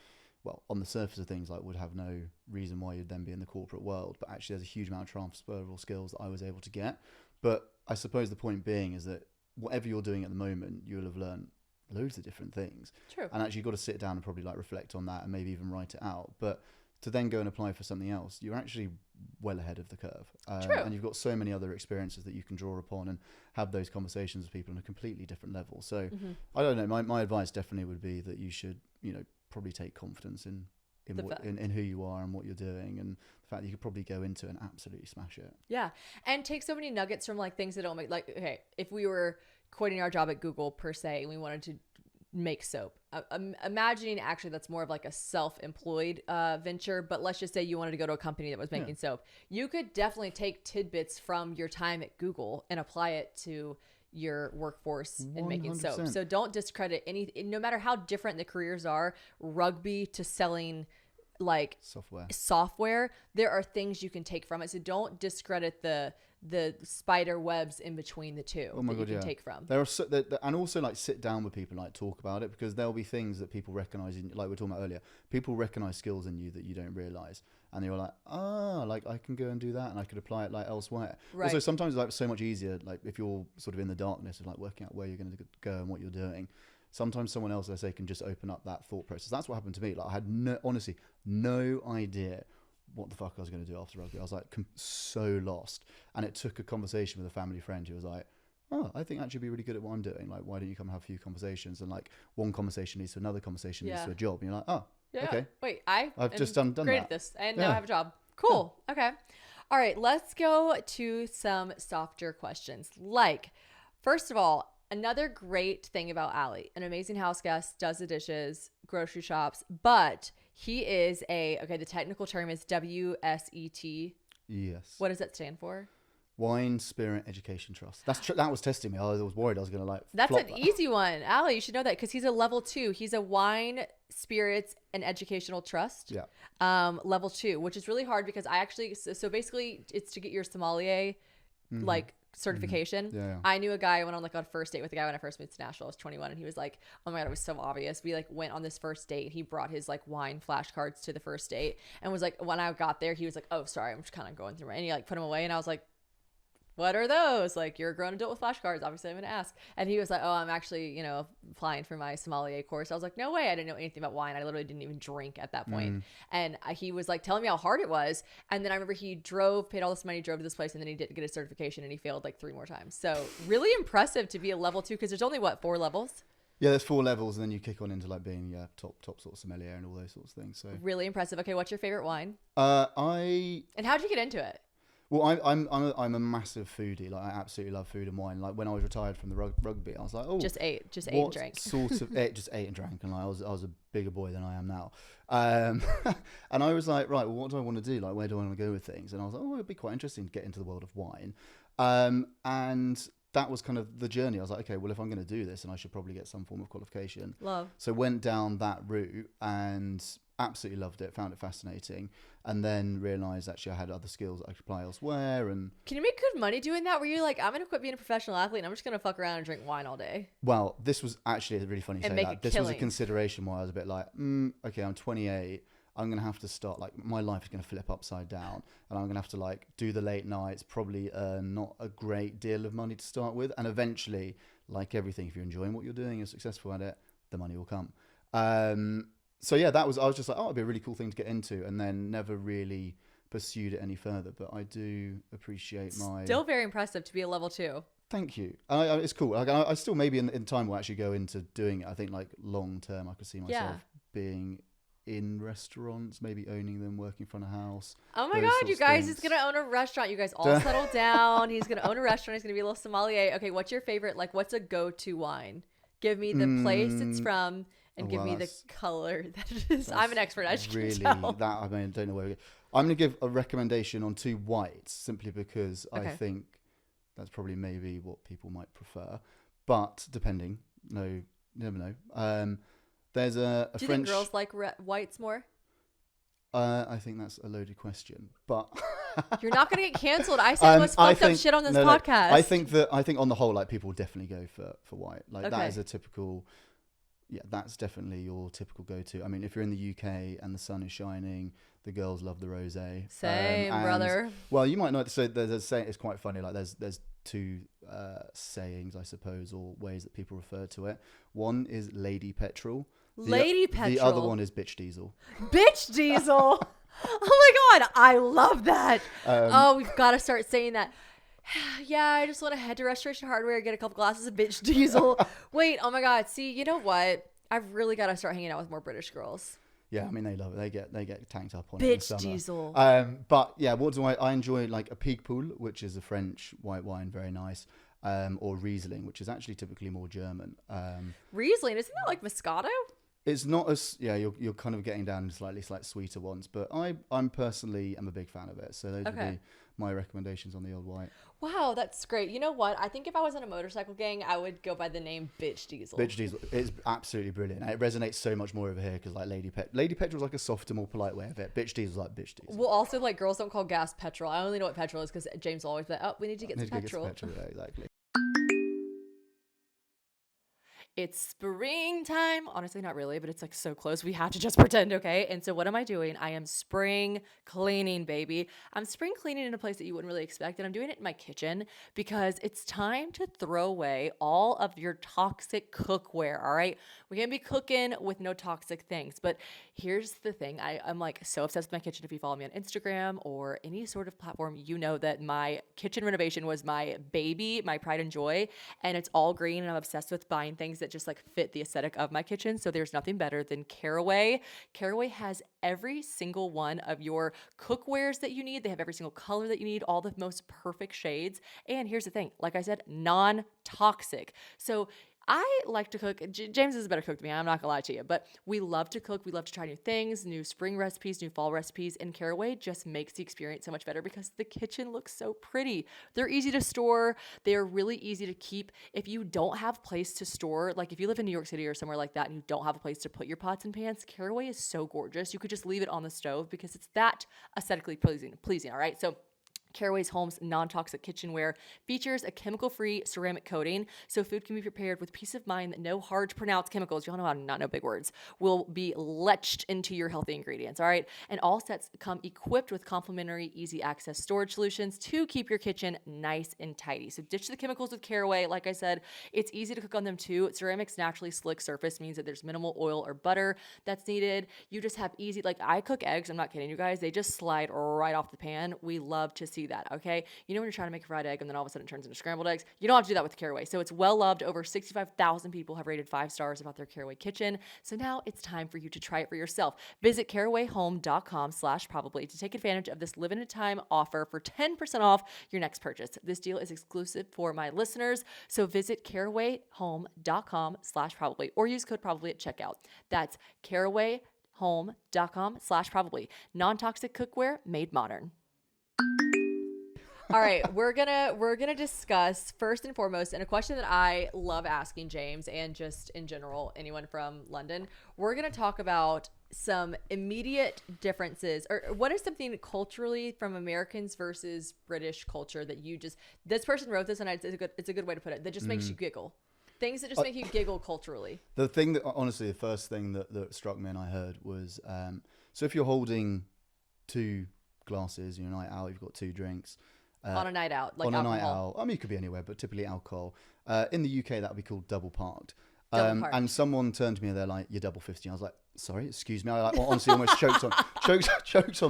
well, on the surface of things, like would have no reason why you'd then be in the corporate world. But actually there's a huge amount of transferable skills that I was able to get. But I suppose the point being is that whatever you're doing at the moment, you'll have learned loads of different things. True. And actually you've got to sit down and probably like reflect on that and maybe even write it out. But to then go and apply for something else, you're actually well ahead of the curve. True. And you've got so many other experiences that you can draw upon and have those conversations with people on a completely different level. So I don't know, my advice definitely would be that you should, probably take confidence in who you are and what you're doing, and the fact that you could probably go into it and absolutely smash it. Yeah. And take so many nuggets from like things that don't make, like, okay, if we were quitting our job at Google per se and we wanted to make soap, imagining actually that's more of like a self-employed venture, but let's just say you wanted to go to a company that was making soap. You could definitely take tidbits from your time at Google and apply it to your workforce in making soap. So don't discredit no matter how different the careers are, rugby to selling like software, there are things you can take from it. So don't discredit the spider webs in between the two that you can take from. There are and also like sit down with people, like talk about it, because there'll be things that people recognize in, like we were talking about earlier, people recognize skills in you that you don't realize, and you're like, like I can go and do that and I could apply it like elsewhere. Right. Also sometimes it's like so much easier, like if you're sort of in the darkness of like working out where you're going to go and what you're doing, sometimes someone else, let's say, can just open up that thought process. That's what happened to me. Like I had honestly no idea what the fuck I was going to do after rugby. I was like so lost, and it took a conversation with a family friend who was like, I think actually be really good at what I'm doing, like why don't you come have a few conversations, and like one conversation leads to another conversation leads to a job, and you're like, okay, wait, I've just done great that at this and now I have a job. Cool. Okay, all right, let's go to some softer questions. Like, first of all, another great thing about Ali, an amazing house guest, does the dishes, grocery shops, but he is the technical term is WSET. Yes. What does that stand for? Wine Spirit Education Trust. That was testing me. I was worried I was going to That's an easy one. Ali, you should know that because he's a level 2. He's a Wine, Spirits, and Educational Trust. Yeah. Level 2, which is really hard because I actually, so basically it's to get your sommelier, like, certification. Yeah. I knew a guy, I went on like a first date with a guy when I first moved to Nashville. I was 21 and he was like, oh my God, it was so obvious. We like went on this first date. He brought his like wine flashcards to the first date and was like, when I got there, he was like, oh, sorry, I'm just kind of going through it. And he like put them away and I was like, what are those? Like, you're a grown adult with flashcards. Obviously, I'm going to ask. And he was like, oh, I'm actually, applying for my sommelier course. I was like, no way. I didn't know anything about wine. I literally didn't even drink at that point. And he was like telling me how hard it was. And then I remember he paid all this money, drove to this place, and then he didn't get a certification, and he failed like 3 more times. So really impressive to be a level 2, because there's only 4 levels? Yeah, there's 4 levels, and then you kick on into like being top sort of sommelier and all those sorts of things. So really impressive. Okay, what's your favorite wine? And how'd you get into it? Well, I'm a massive foodie. Like, I absolutely love food and wine. Like, when I was retired from the rugby, I was like, oh, just ate and drank. Sort of just ate and drank, and like, I was a bigger boy than I am now. And I was like, right, well, what do I want to do? Like, where do I want to go with things? And I was like, oh, it'd be quite interesting to get into the world of wine. And that was kind of the journey. I was like, okay, well, if I'm going to do this, then I should probably get some form of qualification. Love. So went down that route and absolutely loved it, found it fascinating, and then realised actually I had other skills that I could apply elsewhere. And can you make good money doing that? Were you like, I'm going to quit being a professional athlete and I'm just going to fuck around and drink wine all day? Well, this was actually really funny to say that. This was a killing. consideration where I was a bit like, okay, I'm 28. I'm going to have to start, like, my life is going to flip upside down, and I'm going to have to, like, do the late nights, probably earn not a great deal of money to start with. And eventually, like everything, if you're enjoying what you're doing, you're successful at it, the money will come. So yeah, I was just like, oh, it'd be a really cool thing to get into, and then never really pursued it any further. But I do appreciate Still very impressive to be a level 2. Thank you. It's cool. Like, I still maybe in time will actually go into doing it. I think, like, long term, I could see myself being in restaurants, maybe owning them, working front of house. Oh my God, you guys, he's gonna own a restaurant. You guys all settle down. He's gonna own a restaurant. He's gonna be a little sommelier. Okay, what's your favorite? Like, what's a go-to wine? Give me the place it's from, and give me the color that it is. I'm an expert, as you can tell. That, I mean, I don't know where I'm gonna give a recommendation on 2 whites, simply because I think that's probably maybe what people might prefer, but depending, you never know. There's a Do you French. think girls like whites more? I think that's a loaded question, but you're not gonna get canceled. I said the most fucked up shit on this podcast. I think on the whole, like, people definitely go for white. Like, that is a typical. Yeah, that's definitely your typical go-to. I mean, if you're in the UK and the sun is shining, the girls love the rosé. Same, brother. Well, you might know. So there's a saying. It's quite funny. Like, there's 2 sayings, I suppose, or ways that people refer to it. One is Lady Petrol. The other one is Bitch Diesel. Bitch Diesel. Oh my God, I love that. We've got to start saying that. Yeah, I just want to head to Restoration Hardware, get a couple glasses of Bitch Diesel. Wait, oh my God. See, you know what? I've really got to start hanging out with more British girls. Yeah, I mean, they love it. They get tanked up on Bitch it in summer. Diesel. But yeah, what do I enjoy? Like a Pigpool, which is a French white wine, very nice. Or Riesling, which is actually typically more German. Riesling, isn't that like Moscato? It's not as you're kind of getting down to slightly sweeter ones, but I'm personally am a big fan of it. So those would be my recommendations on the old white. Wow, that's great. You know what? I think if I was in a motorcycle gang, I would go by the name Bitch Diesel. Bitch Diesel is absolutely brilliant. And it resonates so much more over here because, like, Lady Petrol's like a softer, more polite way of it. Bitch Diesel's like Bitch Diesel. Well, also, like, girls don't call gas petrol. I only know what petrol is because James will always be like, oh, we need to get some petrol. Yeah, exactly. It's springtime. Honestly, not really, but it's like so close. We have to just pretend, okay? And so what am I doing? I am spring cleaning, baby. I'm spring cleaning in a place that you wouldn't really expect, and I'm doing it in my kitchen because it's time to throw away all of your toxic cookware, all right? We can't be cooking with no toxic things, but here's the thing. I'm like so obsessed with my kitchen. If you follow me on Instagram or any sort of platform, you know that my kitchen renovation was my baby, my pride and joy, and it's all green, and I'm obsessed with buying things that just like fit the aesthetic of my kitchen. So there's nothing better than Caraway. Caraway has every single one of your cookwares that you need. They have every single color that you need, all the most perfect shades. And here's the thing, like I said, non-toxic. So I like to cook. James is a better cook than me. I'm not gonna lie to you, but we love to cook. We love to try new things, new spring recipes, new fall recipes, and Caraway just makes the experience so much better because the kitchen looks so pretty. They're easy to store. They're really easy to keep. If you don't have place to store, like if you live in New York City or somewhere like that and you don't have a place to put your pots and pans, Caraway is so gorgeous. You could just leave it on the stove because it's that aesthetically pleasing, all right? So Caraway's Home's non-toxic kitchenware features a chemical-free ceramic coating, so food can be prepared with peace of mind that no hard-to-pronounce chemicals, y'all know how to not know big words, will be leached into your healthy ingredients, all right? And all sets come equipped with complimentary easy-access storage solutions to keep your kitchen nice and tidy. So ditch the chemicals with Caraway. Like I said, it's easy to cook on them too. Ceramic's naturally slick surface means that there's minimal oil or butter that's needed. You just have easy, like I cook eggs, I'm not kidding you guys, they just slide right off the pan. We love to see that, okay? You know when you're trying to make a fried egg and then all of a sudden it turns into scrambled eggs? You don't have to do that with Caraway. So it's well loved. Over 65,000 people have rated 5 stars about their Caraway kitchen. So now it's time for you to try it for yourself. Visit carawayhome.com/probably to take advantage of this limited time offer for 10% off your next purchase. This deal is exclusive for my listeners. So visit carawayhome.com/probably or use code probably at checkout. That's carawayhome.com/probably. Non-toxic cookware made modern. All right, we're gonna discuss first and foremost, and a question that I love asking James and just in general anyone from London. We're gonna talk about some immediate differences, or what is something culturally from Americans versus British culture that you just, this person wrote this and it's a good way to put it, that just makes you giggle. Things that just make you giggle culturally. The thing that, honestly, the first thing that struck me and I heard was, so if you're holding 2 glasses, you're a night out, you've got 2 drinks. On a night out, like on alcohol. A night out. I mean, it could be anywhere, but typically alcohol. In the UK, that would be called double parked. Double parked. And someone turned to me and they're like, "You're double fisting." I was like, "Sorry, excuse me." I honestly almost choked on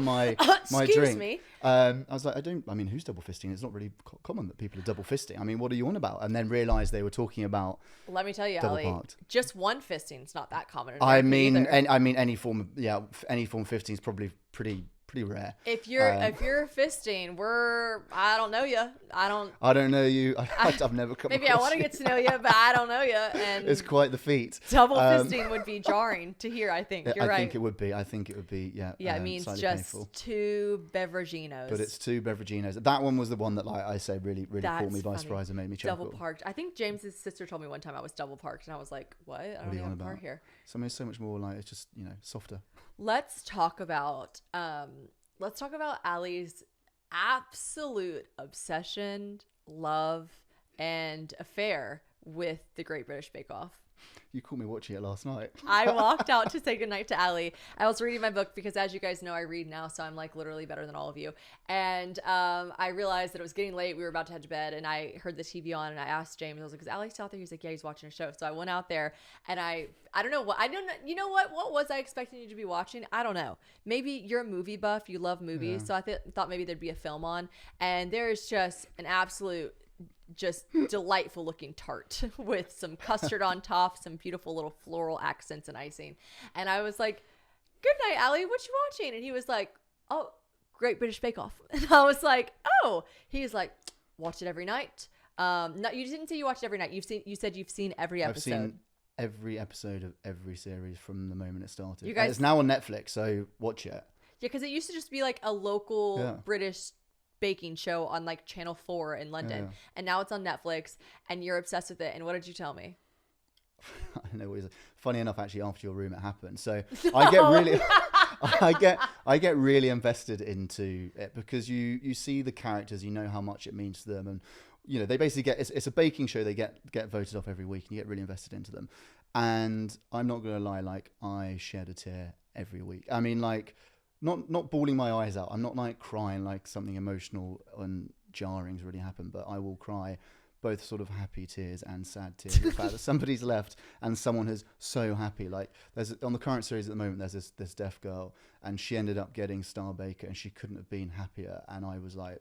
my Excuse drink. me. I was like, I mean, who's double fisting? It's not really common that people are double fisting. I mean, what are you on about? And then realised they were talking about. Let me tell you, double Ali, parked. just one fisting is not that common in I America mean, either. any form of fisting is probably pretty rare. If you're fisting, I don't know you. I don't know you. I've never come Maybe across I want to you. get to know you, but I don't know you. And It's quite the feat. double fisting would be jarring to hear. I think you're right. I think it would be. Yeah. Yeah, it means slightly just painful. 2 beveraginos. But it's 2 beveraginos. That one was the one that, like I say, really caught me That's by funny. surprise and made me chuckle. Double parked. I think James's sister told me one time I was double parked, and I was like, "What? I don't are you even on park about? here." Something so much more like, it's just, softer. Let's talk about Ali's absolute obsession, love, and affair with the Great British Bake Off. You caught me watching it last night. I walked out to say goodnight to Ali. I was reading my book because, as you guys know, I read now, so I'm like literally better than all of you. And I realized that it was getting late. We were about to head to bed, and I heard the TV on, and I asked James. I was like, "Is Ali still out there?" He's like, "Yeah, he's watching a show." So I went out there, and I don't know what you know what was I expecting you to be watching? I don't know. Maybe you're a movie buff. You love movies, so I thought maybe there'd be a film on. And there's just an absolute. Just delightful looking tart with some custard on top, some beautiful little floral accents and icing. And I was like, "Good night, Ali. What you watching?" And he was like, "Oh, Great British Bake Off." And I was like, "Oh." He's like, "Watch it every night." No, you didn't say you watched it every night. You said you've seen every episode. I've seen every episode of every series from the moment it started. You guys, it's now on Netflix, so watch it. Yeah, because it used to just be like a local British baking show on like Channel 4 in London, and now it's on Netflix, and you're obsessed with it. And what did you tell me? I don't know. It was funny enough, actually, after your room it happened. So I get really, I get really invested into it because you see the characters, you know how much it means to them, and they basically get it's a baking show. They get voted off every week, and you get really invested into them. And I'm not gonna lie, like I shed a tear every week. I mean, like. Not bawling my eyes out. I'm not like crying like something emotional and jarring's really happened, but I will cry both sort of happy tears and sad tears. The fact that somebody's left and someone is so happy. Like on the current series at the moment, there's this deaf girl and she ended up getting Star Baker and she couldn't have been happier. And I was like,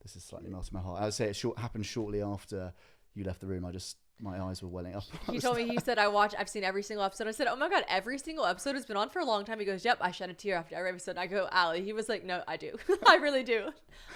this is slightly melting my heart. I would say it happened shortly after you left the room. My eyes were welling up. He told me, he said, I've seen every single episode. I said, "Oh my God, every single episode has been on for a long time." He goes, "Yep, I shed a tear after every episode." I go, "Ali." He was like, "No, I do." I really do.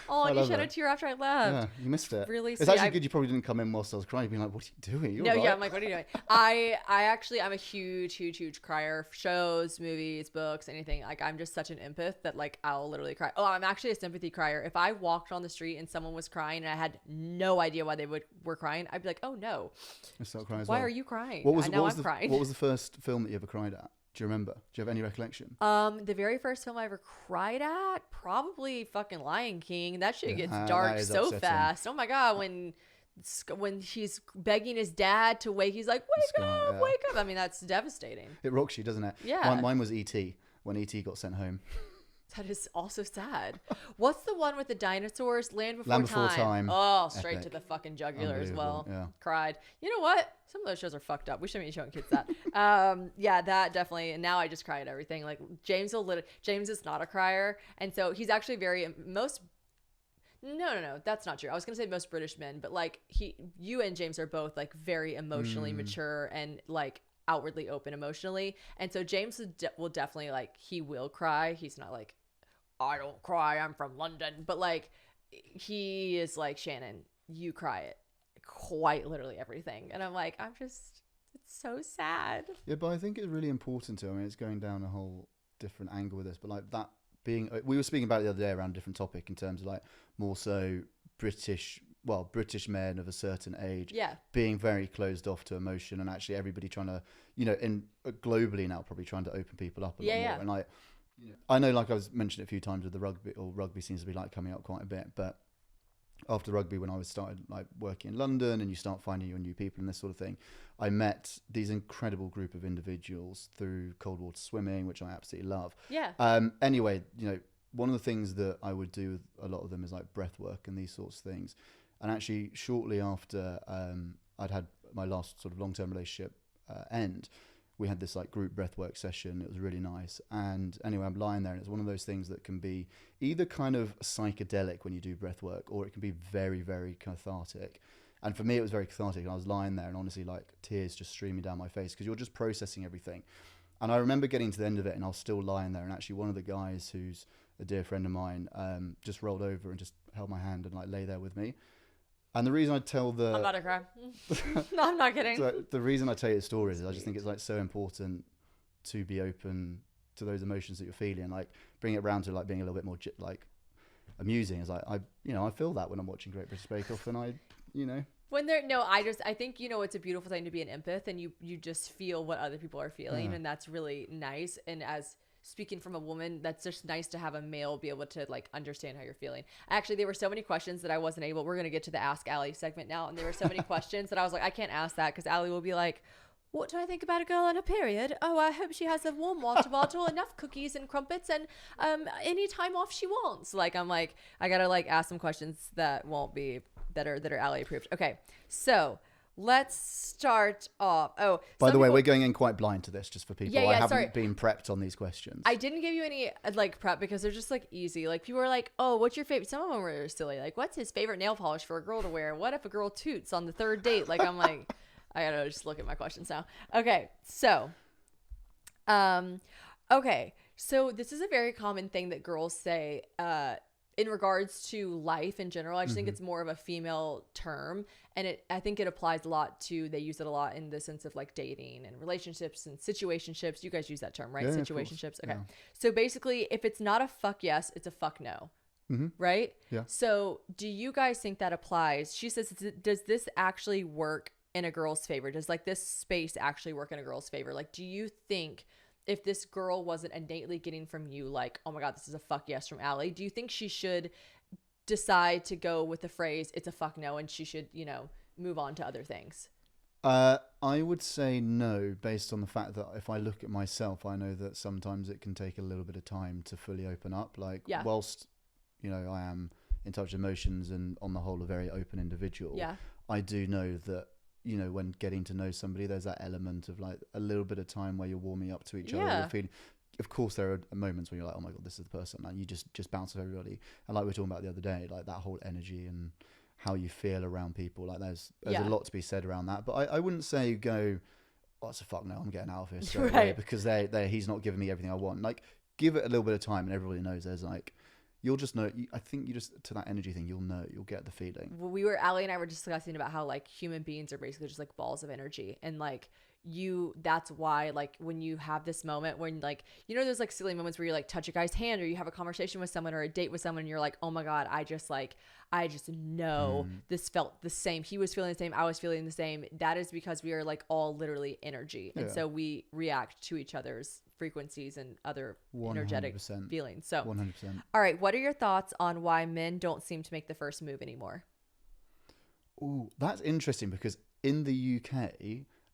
Oh, you shed a tear after I left. Yeah, you missed it. Really it's sweet. actually good you probably didn't come in whilst I was crying. You'd be like, "What are you doing?" You're no, right. yeah, I'm like, "What are you doing?" I'm a huge crier. Shows, movies, books, anything. Like, I'm just such an empath that like I'll literally cry. Oh, I'm actually a sympathy crier. If I walked on the street and someone was crying and I had no idea why they were crying, I'd be like, "Oh no, I start crying as why well. are you crying?" What was I'm crying. What was the first film that you ever cried at? Do you remember? Do you have any recollection? The very first film I ever cried at, probably fucking Lion King. That shit gets dark so upsetting. fast. Oh my god, when he's begging his dad to wake, he's like, wake up. I mean, that's devastating. It rocks you, doesn't it? Yeah. Mine was E.T. when E.T. got sent home. That is also sad. What's the one with the dinosaurs? Land Before Land Before Time. Oh, straight Epic. to the fucking jugular as well. Yeah. Cried. You know what? Some of those shows are fucked up. We shouldn't be showing kids that. Yeah, that definitely. And now I just cry at everything. Like James is not a crier, and so he's actually No, that's not true. I was gonna say most British men, but like you and James are both like very emotionally mature and like outwardly open emotionally, and so James will definitely like he will cry. He's not like I don't cry, I'm from London, but like he is like Shannon, you cry at quite literally everything, and I'm like it's so sad. Yeah, but I think it's really important to. I mean, it's going down a whole different angle with this, but like that being, we were speaking about it the other day around a different topic in terms of like more so British men of a certain age being very closed off to emotion, and actually everybody trying to, globally now probably trying to open people up a lot more. And like, I know, like I was mentioned a few times with the rugby seems to be like coming up quite a bit, but after rugby, when I started like working in London and you start finding your new people and this sort of thing, I met these incredible group of individuals through cold water swimming, which I absolutely love. Yeah. Anyway, one of the things that I would do with a lot of them is like breath work and these sorts of things. And actually shortly after I'd had my last sort of long-term relationship end, we had this like group breathwork session. It was really nice. And anyway, I'm lying there, and it's one of those things that can be either kind of psychedelic when you do breathwork, or it can be very, very cathartic. And for me, it was very cathartic. And I was lying there, and honestly, like tears just streaming down my face because you're just processing everything. And I remember getting to the end of it, and I was still lying there. And actually, one of the guys who's a dear friend of mine just rolled over and just held my hand and like lay there with me. And the reason I tell the... I'm about to cry. No, I'm not kidding. So the reason I tell you the stories is I just think it's like so important to be open to those emotions that you're feeling, like bring it around to like being a little bit more like amusing. It's like, I feel that when I'm watching Great British Bake Off, and I think, it's a beautiful thing to be an empath, and you just feel what other people are feeling. And that's really nice. And as speaking from a woman, that's just nice to have a male be able to like understand how you're feeling. Actually, there were so many questions that I wasn't able. We're going to get to the Ask Ali segment now. And there were so many questions that I was like, I can't ask that because Ali will be like, what do I think about a girl on her period? Oh, I hope she has a warm water bottle, enough cookies and crumpets, and any time off she wants. Like, I'm like, I got to like ask some questions that are Ali approved. Okay. So let's start off. Oh, by the way, we're going in quite blind to this, just for people. I haven't been prepped on these questions. I didn't give you any like prep because they're just like easy. Like people were like, "Oh, what's your favorite?" Some of them were silly. Like, "What's his favorite nail polish for a girl to wear? What if a girl toots on the third date?" Like, I'm like, I gotta just look at my questions now. Okay, so, so this is a very common thing that girls say. In regards to life in general, I just think it's more of a female term, and I think it applies a lot to, they use it a lot in the sense of like dating and relationships and situationships. You guys use that term, right? Yeah, situationships. Okay. Yeah. So basically, if it's not a fuck yes, it's a fuck no. Right? Yeah. So do you guys think that applies? She says, does this actually work in a girl's favor? Does like this space actually work in a girl's favor? Like, do you think if this girl wasn't innately getting from you like, oh my God, this is a fuck yes from Ali, do you think she should decide to go with the phrase, it's a fuck no, and she should, move on to other things? I would say no, based on the fact that if I look at myself, I know that sometimes it can take a little bit of time to fully open up. Like, whilst, I am in touch with emotions and on the whole a very open individual, I do know that, when getting to know somebody, there's that element of like a little bit of time where you're warming up to each other. You're feeling, of course, there are moments when you're like, oh my God, this is the person. And you just bounce off everybody. And like we were talking about the other day, like that whole energy and how you feel around people. Like there's a lot to be said around that. But I wouldn't say go, oh, it's a fuck no, I'm getting out of here straight away because he's not giving me everything I want. Like give it a little bit of time, and everybody knows there's like, you'll just know. I think you just, to that energy thing, you'll get the feeling. Ali and I were discussing about how like human beings are basically just like balls of energy, and like that's why, like, when you have this moment when, like, you know, there's like silly moments where you like touch a guy's hand, or you have a conversation with someone or a date with someone, and you're like, oh my God, I just know this felt the same. He was feeling the same. I was feeling the same. That is because we are like all literally energy. And so we react to each other's frequencies and other 100%. Energetic feelings. So 100%. All right. What are your thoughts on why men don't seem to make the first move anymore? Oh, that's interesting, because in the UK,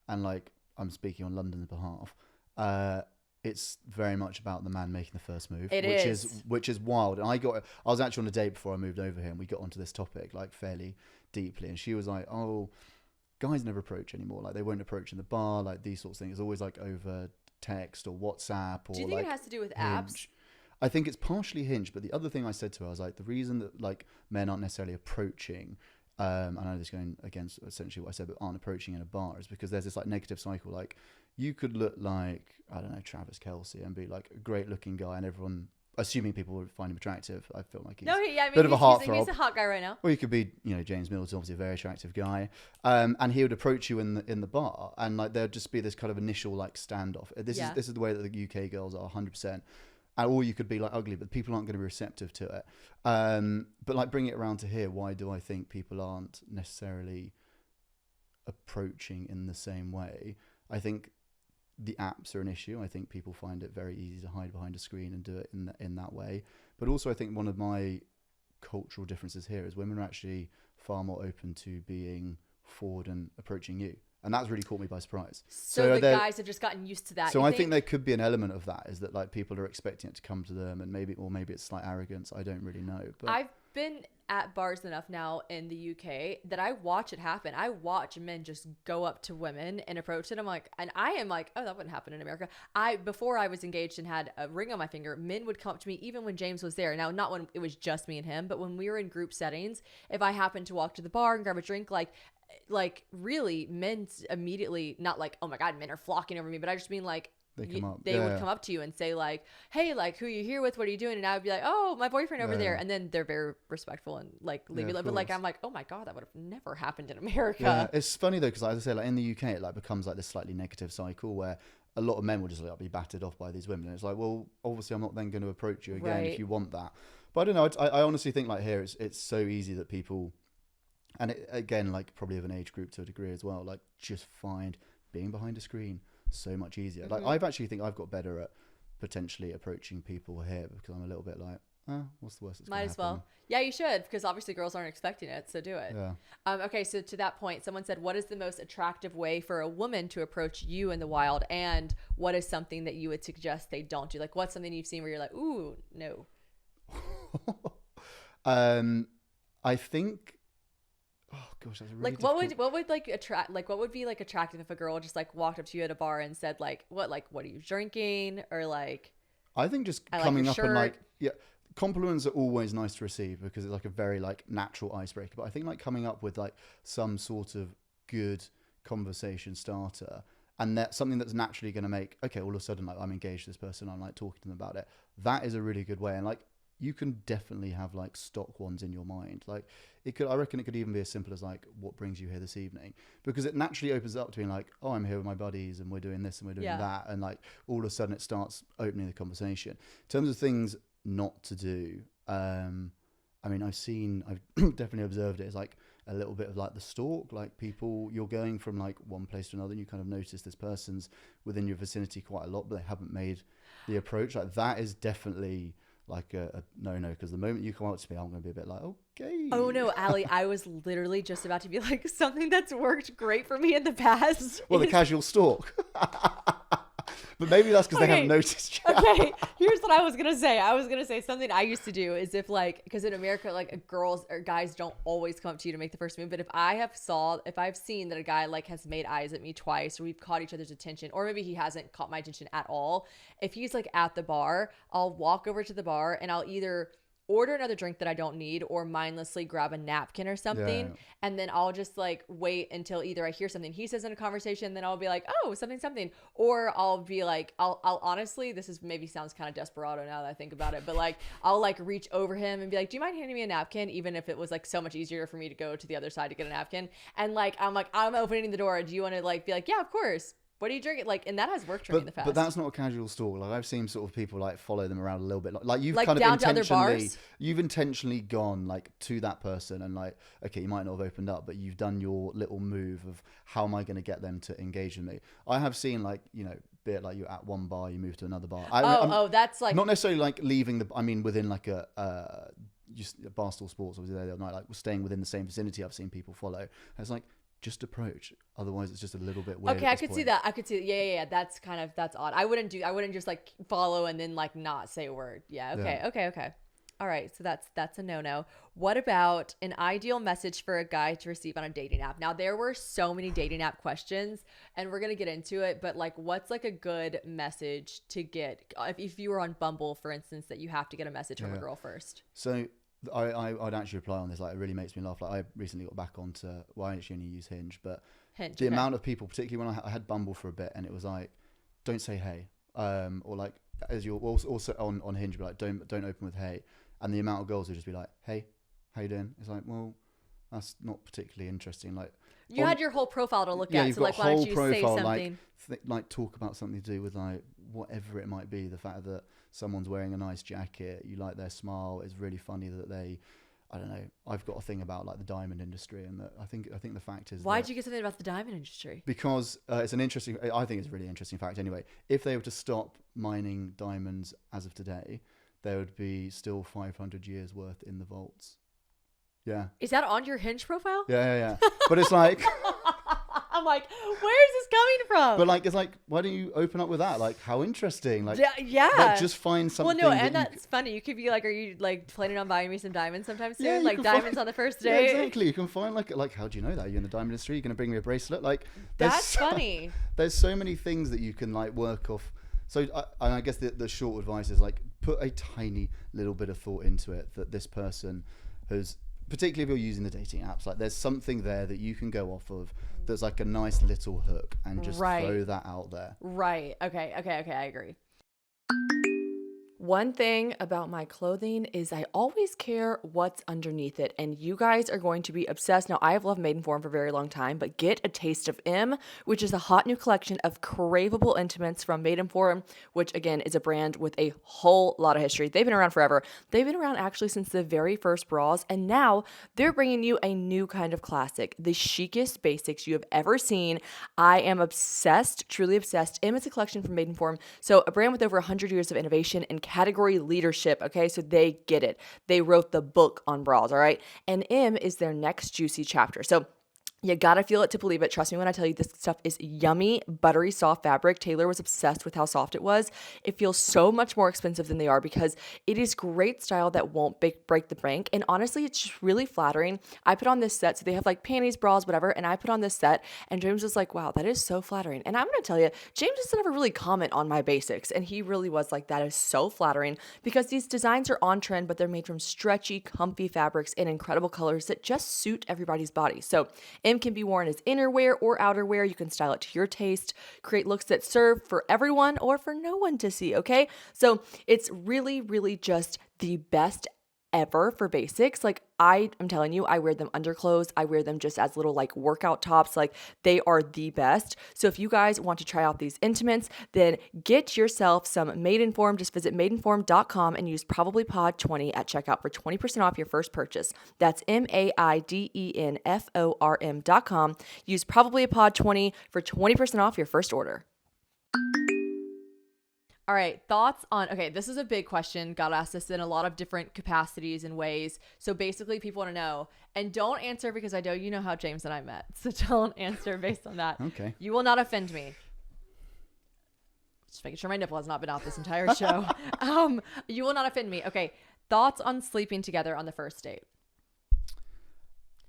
and like I'm speaking on London's behalf, it's very much about the man making the first move, which is wild. And I was actually on a date before I moved over here, and we got onto this topic like fairly deeply. And she was like, "Oh, guys never approach anymore. Like they won't approach in the bar. Like these sorts of things. It's always like over text or WhatsApp or." Do you think like it has to do with Hinge. apps? I think it's partially Hinge, but the other thing I said to her, I was like, the reason that like men aren't necessarily approaching. I know this is going against essentially what I said, but aren't approaching in a bar, is because there's this like negative cycle. Like you could look like, I don't know, Travis Kelce and be like a great looking guy, and everyone, assuming people would find him attractive, I feel like he's a bit of a heartthrob. He's a hot guy right now. Or you could be, you know, James Mills, obviously a very attractive guy, and he would approach you in the bar, and like there'd just be this kind of initial like standoff. This is the way that the UK girls are 100%. Or you could be like ugly, but people aren't going to be receptive to it. But like bring it around to here, why do I think people aren't necessarily approaching in the same way? I think the apps are an issue. I think people find it very easy to hide behind a screen and do it in that way. But also I think one of my cultural differences here is women are actually far more open to being forward and approaching you. And that's really caught me by surprise. So the guys have just gotten used to that. So I think there could be an element of that, is that like people are expecting it to come to them, and maybe it's slight arrogance. I don't really know. But I've been at bars enough now in the UK that I watch it happen. I watch men just go up to women and approach it. And I am like, oh, that wouldn't happen in America. Before I was engaged and had a ring on my finger, men would come up to me even when James was there. Now, not when it was just me and him, but when we were in group settings, if I happened to walk to the bar and grab a drink, like really men immediately, not like, oh my God, men are flocking over me, but I just mean like, they would come up to you and say like, hey, like, who are you here with? What are you doing? And I would be like, oh, my boyfriend over there. And then they're very respectful and like leave you. But like, I'm like, oh my God, that would have never happened in America. Yeah, it's funny though, because as I say, like in the UK, it like becomes like this slightly negative cycle where a lot of men will just like be battered off by these women. And it's like, well, obviously I'm not then going to approach you again if you want that. But I don't know. I honestly think like here, it's so easy that people, and it, again, like probably of an age group to a degree as well, like just find being behind a screen so much easier. Like I've actually think I've got better at potentially approaching people here, because I'm a little bit like, what's the worst that's might as well. Yeah, you should, because obviously girls aren't expecting it, so do it. Yeah. Okay, so to that point, someone said, what is the most attractive way for a woman to approach you in the wild, and what is something that you would suggest they don't do? Like, what's something you've seen where you're like, ooh, no? I think, oh gosh, that's a really what would like attract, like what would be like attractive if a girl just like walked up to you at a bar and said like what are you drinking, or like, I think just coming up and like, compliments are always nice to receive because it's like a very like natural icebreaker, but I think like coming up with like some sort of good conversation starter, and that's something that's naturally going to make, okay, all of a sudden like I'm engaged with this person, I'm like talking to them about it, that is a really good way. And like you can definitely have like stock ones in your mind. Like I reckon it could even be as simple as like, what brings you here this evening? Because it naturally opens up to being like, oh, I'm here with my buddies and we're doing this and we're doing that. And like all of a sudden it starts opening the conversation. In terms of things not to do, I mean, I've definitely observed it as like a little bit of like the stalk, like people, you're going from like one place to another and you kind of notice this person's within your vicinity quite a lot, but they haven't made the approach. Like that is definitely like a no, because the moment you come up to me, I'm going to be a bit like, okay. Oh no, Ali, I was literally just about to be like, something that's worked great for me in the past. Well, the casual stalk. But maybe that's because they haven't noticed yet. Okay, here's what I was going to say. I was going to say something I used to do is if like, because in America, like girls or guys don't always come up to you to make the first move. But if I've seen that a guy like has made eyes at me twice, or we've caught each other's attention, or maybe he hasn't caught my attention at all. If he's like at the bar, I'll walk over to the bar and I'll either order another drink that I don't need or mindlessly grab a napkin or something. Yeah. And then I'll just like wait until either I hear something he says in a conversation, then I'll be like, oh, something. Or I'll be like, I'll honestly, this is maybe sounds kind of desperado now that I think about it, but like, I'll like reach over him and be like, do you mind handing me a napkin? Even if it was like so much easier for me to go to the other side to get a napkin. And like, I'm opening the door. Do you want to like be like, yeah, of course. What are you drinking? Like, and that has worked for me in the past. But that's not a casual stalk. Like I've seen sort of people like follow them around a little bit. Like you've Like kind of down to other intentionally, bars? you've intentionally gone like to that person and like, okay, you might not have opened up, but you've done your little move of how am I going to get them to engage with me? I have seen like, you know, be it like you're at one bar, you move to another bar. That's like not necessarily like leaving the. I mean, within like a just Barstool Sports, obviously there the other night, like we're staying within the same vicinity. I've seen people follow. And it's like just approach. Otherwise, it's just a little bit weird. Okay, I could see that. Yeah. That's odd. I wouldn't just like follow and then like not say a word. Yeah. Okay. All right. So that's a no-no. What about an ideal message for a guy to receive on a dating app? Now, there were so many dating app questions and we're going to get into it, but like, what's like a good message to get if you were on Bumble, for instance, that you have to get a message from a girl first? So I'd actually reply on this. Like, it really makes me laugh. Like, I recently got back onto, well, I actually only use Hinge, but the amount of people, particularly when I had Bumble for a bit, and it was like, don't say hey, or like, as you're also on Hinge, be like, don't open with hey, and the amount of girls would just be like, hey, how you doing? It's like, well, that's not particularly interesting. Like, you had your whole profile to look at, you've so got like, why don't you say profile, something? like talk about something to do with like whatever it might be. The fact that someone's wearing a nice jacket, you like their smile. It's really funny that they, I don't know. I've got a thing about like the diamond industry, and that I think the fact is, why did you get something about the diamond industry? Because it's an interesting. I think it's a really interesting fact. Anyway, if they were to stop mining diamonds as of today, there would be still 500 years worth in the vaults. Yeah. Is that on your Hinge profile? Yeah. But it's like, I'm like, where is this coming from? but like, it's like, why don't you open up with that? Like, how interesting. Like, yeah. like just find something. Well, no, and that's funny. You could be like, are you like planning on buying me some diamonds sometime soon? Yeah, like diamonds on the first Yeah, date? exactly. You can find like, how do you know that? You're in the diamond industry. You're going to bring me a bracelet? Like, that's funny. There's so many things that you can like work off. So I guess the short advice is like, put a tiny little bit of thought into it, that this person has, particularly if you're using the dating apps, like there's something there that you can go off of that's like a nice little hook, and just throw that out there. Right. Okay. I agree. One thing about my clothing is I always care what's underneath it, and you guys are going to be obsessed. Now, I have loved Maidenform for a very long time, but get a taste of M, which is a hot new collection of craveable intimates from Maidenform, which again is a brand with a whole lot of history. They've been around forever. They've been around actually since the very first bras, and now they're bringing you a new kind of classic, the chicest basics you have ever seen. I am obsessed, truly obsessed. M is a collection from Maidenform, so a brand with over 100 years of innovation and category leadership, okay? So they get it. They wrote the book on bras, all right? And M is their next juicy chapter. So you gotta feel it to believe it. Trust me when I tell you, this stuff is yummy, buttery, soft fabric. Taylor was obsessed with how soft it was. It feels so much more expensive than they are because it is great style that won't break the bank. And honestly, it's just really flattering. I put on this set, so they have like panties, bras, whatever, and I put on this set, and James was like, wow, that is so flattering. And I'm gonna tell you, James doesn't ever really comment on my basics, and he really was like, that is so flattering, because these designs are on trend, but they're made from stretchy, comfy fabrics in incredible colors that just suit everybody's body. So M can be worn as innerwear or outerwear. You can style it to your taste, create looks that serve for everyone or for no one to see, okay? So it's really, really just the best ever for basics. Like, I'm telling you, I wear them under clothes. I wear them just as little like workout tops. Like, they are the best. So if you guys want to try out these intimates, then get yourself some Maidenform. Just visit maidenform.com and use probablypod20 at checkout for 20% off your first purchase. That's maidenform.com. Use probablypod20 for 20% off your first order. All right, thoughts on, okay, this is a big question. Got asked this in a lot of different capacities and ways. So basically people want to know, and don't answer because I know you know how James and I met. So don't answer based on that. Okay. You will not offend me. Just making sure my nipple has not been out this entire show. You will not offend me. Okay, thoughts on sleeping together on the first date?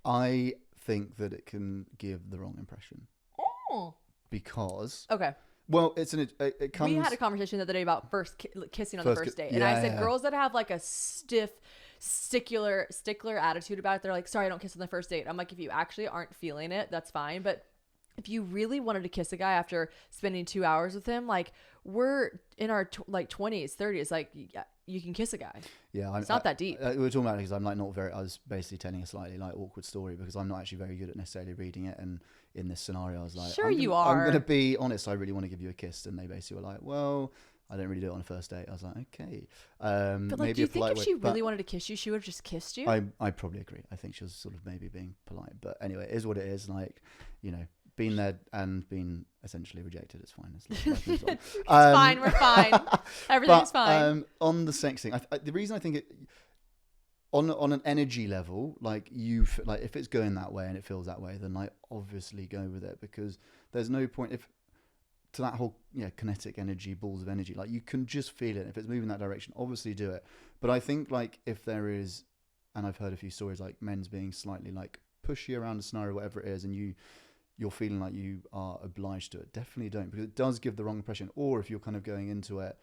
I think that it can give the wrong impression. Oh. Because... Okay. Well, it comes... We had a conversation the other day about kissing on the first date. And I said, girls that have like a stiff, stickler attitude about it, they're like, sorry, I don't kiss on the first date. I'm like, if you actually aren't feeling it, that's fine. But if you really wanted to kiss a guy after spending 2 hours with him, like we're in our 20s, 30s, like you can kiss a guy. Yeah, it's not that deep. We were talking about it because I'm like not very. I was basically telling a slightly like awkward story because I'm not actually very good at necessarily reading it. And in this scenario, I was like, sure, I'm are. I'm gonna be honest. I really want to give you a kiss, and they basically were like, well, I don't really do it on a first date. I was like, okay. But like, maybe do you a think polite if way, she really wanted to kiss you, she would have just kissed you? I probably agree. I think she was sort of maybe being polite, but anyway, it is what it is. Like, you know, been there and been essentially rejected. It's fine. It's fine. We're fine. Everything's fine. On the sex thing, the reason I think it on an energy level, like like if it's going that way and it feels that way, then like obviously go with it because there's no point if to that whole kinetic energy, balls of energy. Like you can just feel it. If it's moving that direction, obviously do it. But I think like if there is, and I've heard a few stories like men's being slightly like pushy around a scenario, whatever it is, and you're feeling like you are obliged to it, definitely don't, because it does give the wrong impression. Or if you're kind of going into it,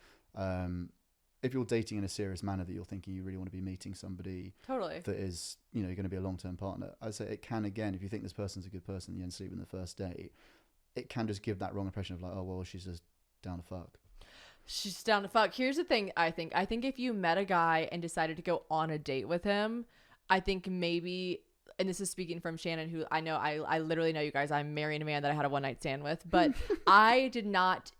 if you're dating in a serious manner that you're thinking you really want to be meeting somebody totally that is, going to be a long-term partner, I'd say it can, again, if you think this person's a good person, you end sleep in the first date, it can just give that wrong impression of like, oh, well, she's just down to fuck. She's down to fuck. Here's the thing. I think if you met a guy and decided to go on a date with him, I think maybe, and this is speaking from Shannon, who I know, I literally know you guys, I'm marrying a man that I had a one night stand with, but I did not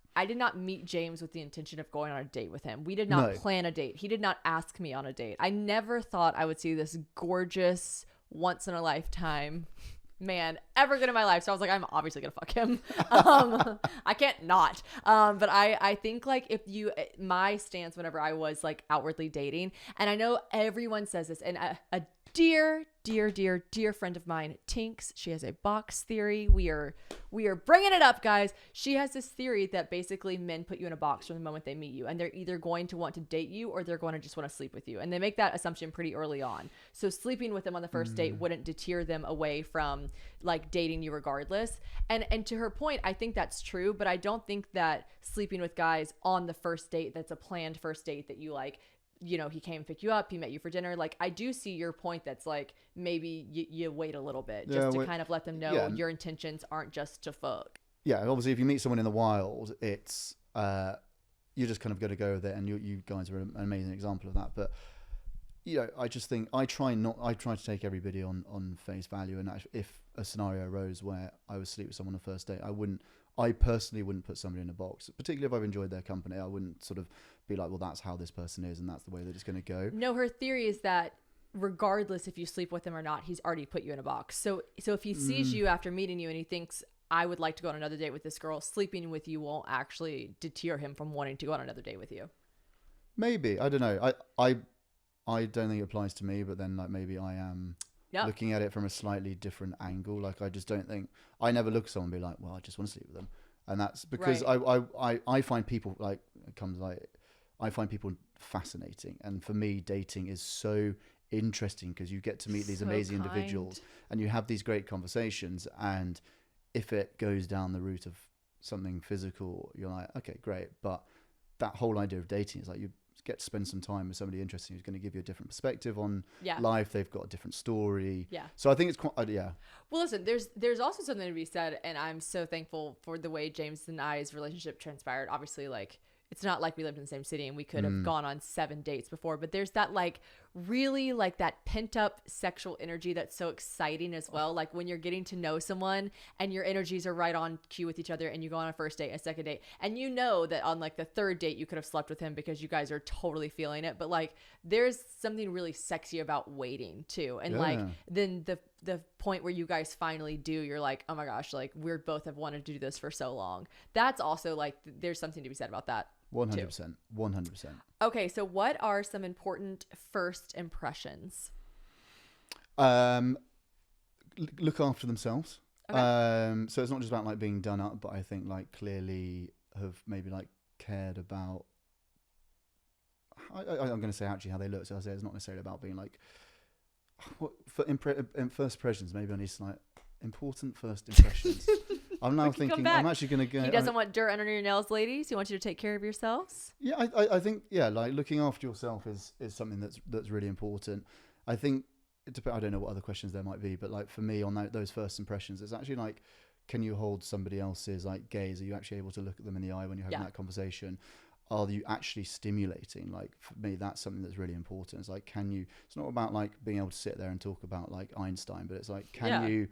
meet James with the intention of going on a date with him. We did not plan a date. He did not ask me on a date. I never thought I would see this gorgeous, once in a lifetime man ever good in my life. So I was like, I'm obviously gonna fuck him. I can't not. But I think like my stance whenever I was like outwardly dating, and I know everyone says this, and a dear friend of mine, Tinks, she has a box theory. We are bringing it up, guys. She has this theory that basically men put you in a box from the moment they meet you, and they're either going to want to date you or they're going to just want to sleep with you, and they make that assumption pretty early on. So sleeping with them on the first date wouldn't deter them away from like dating you regardless. And to her point, I think that's true, but I don't think that sleeping with guys on the first date, that's a planned first date that you like, he came and picked you up, he met you for dinner. Like, I do see your point. That's like, maybe you wait a little bit just to kind of let them know your intentions aren't just to fuck. Yeah. Obviously if you meet someone in the wild, it's, you're just kind of going to go with it. And you guys are an amazing example of that. But, I just think I try to take everybody on face value. And if a scenario arose where I was asleep with someone on the first date, I personally wouldn't put somebody in a box, particularly if I've enjoyed their company. I wouldn't sort of be like, well, that's how this person is and that's the way that it's going to go. No, her theory is that regardless if you sleep with him or not, he's already put you in a box. So if he sees you after meeting you and he thinks, I would like to go on another date with this girl, sleeping with you won't actually deter him from wanting to go on another date with you. Maybe. I don't know. I don't think it applies to me, but then like maybe I am looking at it from a slightly different angle. Like I just don't think, I never look at someone and be like, well, I just want to sleep with them. And that's because I find people I find people fascinating. And for me, dating is so interesting because you get to meet these amazing individuals and you have these great conversations. And if it goes down the route of something physical, you're like, okay, great. But that whole idea of dating is like you get to spend some time with somebody interesting who's going to give you a different perspective on life. They've got a different story. Yeah. So I think it's quite, Well, listen, there's also something to be said, and I'm so thankful for the way James and I's relationship transpired. Obviously, like, it's not like we lived in the same city and we could have gone on 7 dates before, but there's that like really like that pent up sexual energy that's so exciting as well. Like when you're getting to know someone and your energies are right on cue with each other and you go on a first date, a second date, and you know that on like the third date you could have slept with him because you guys are totally feeling it. But like there's something really sexy about waiting too. And like then the point where you guys finally do, you're like, oh my gosh, like we're both have wanted to do this for so long. That's also like, there's something to be said about that. 100%. 100%. Okay, so what are some important first impressions? Look after themselves. Okay. So it's not just about like being done up, but I think like clearly have maybe like cared about. I'm going to say actually how they look. So I say it's not necessarily about being like. In first impressions, maybe I need some like important first impressions. I'm now thinking I'm actually going to go. He doesn't want dirt under your nails, ladies. He wants you to take care of yourselves. Yeah, I think like looking after yourself is something that's really important. I think I don't know what other questions there might be, but like for me on those first impressions, it's actually like can you hold somebody else's like gaze? Are you actually able to look at them in the eye when you're having that conversation? Are you actually stimulating? Like for me, that's something that's really important. It's like, it's not about like being able to sit there and talk about like Einstein, but it's like, can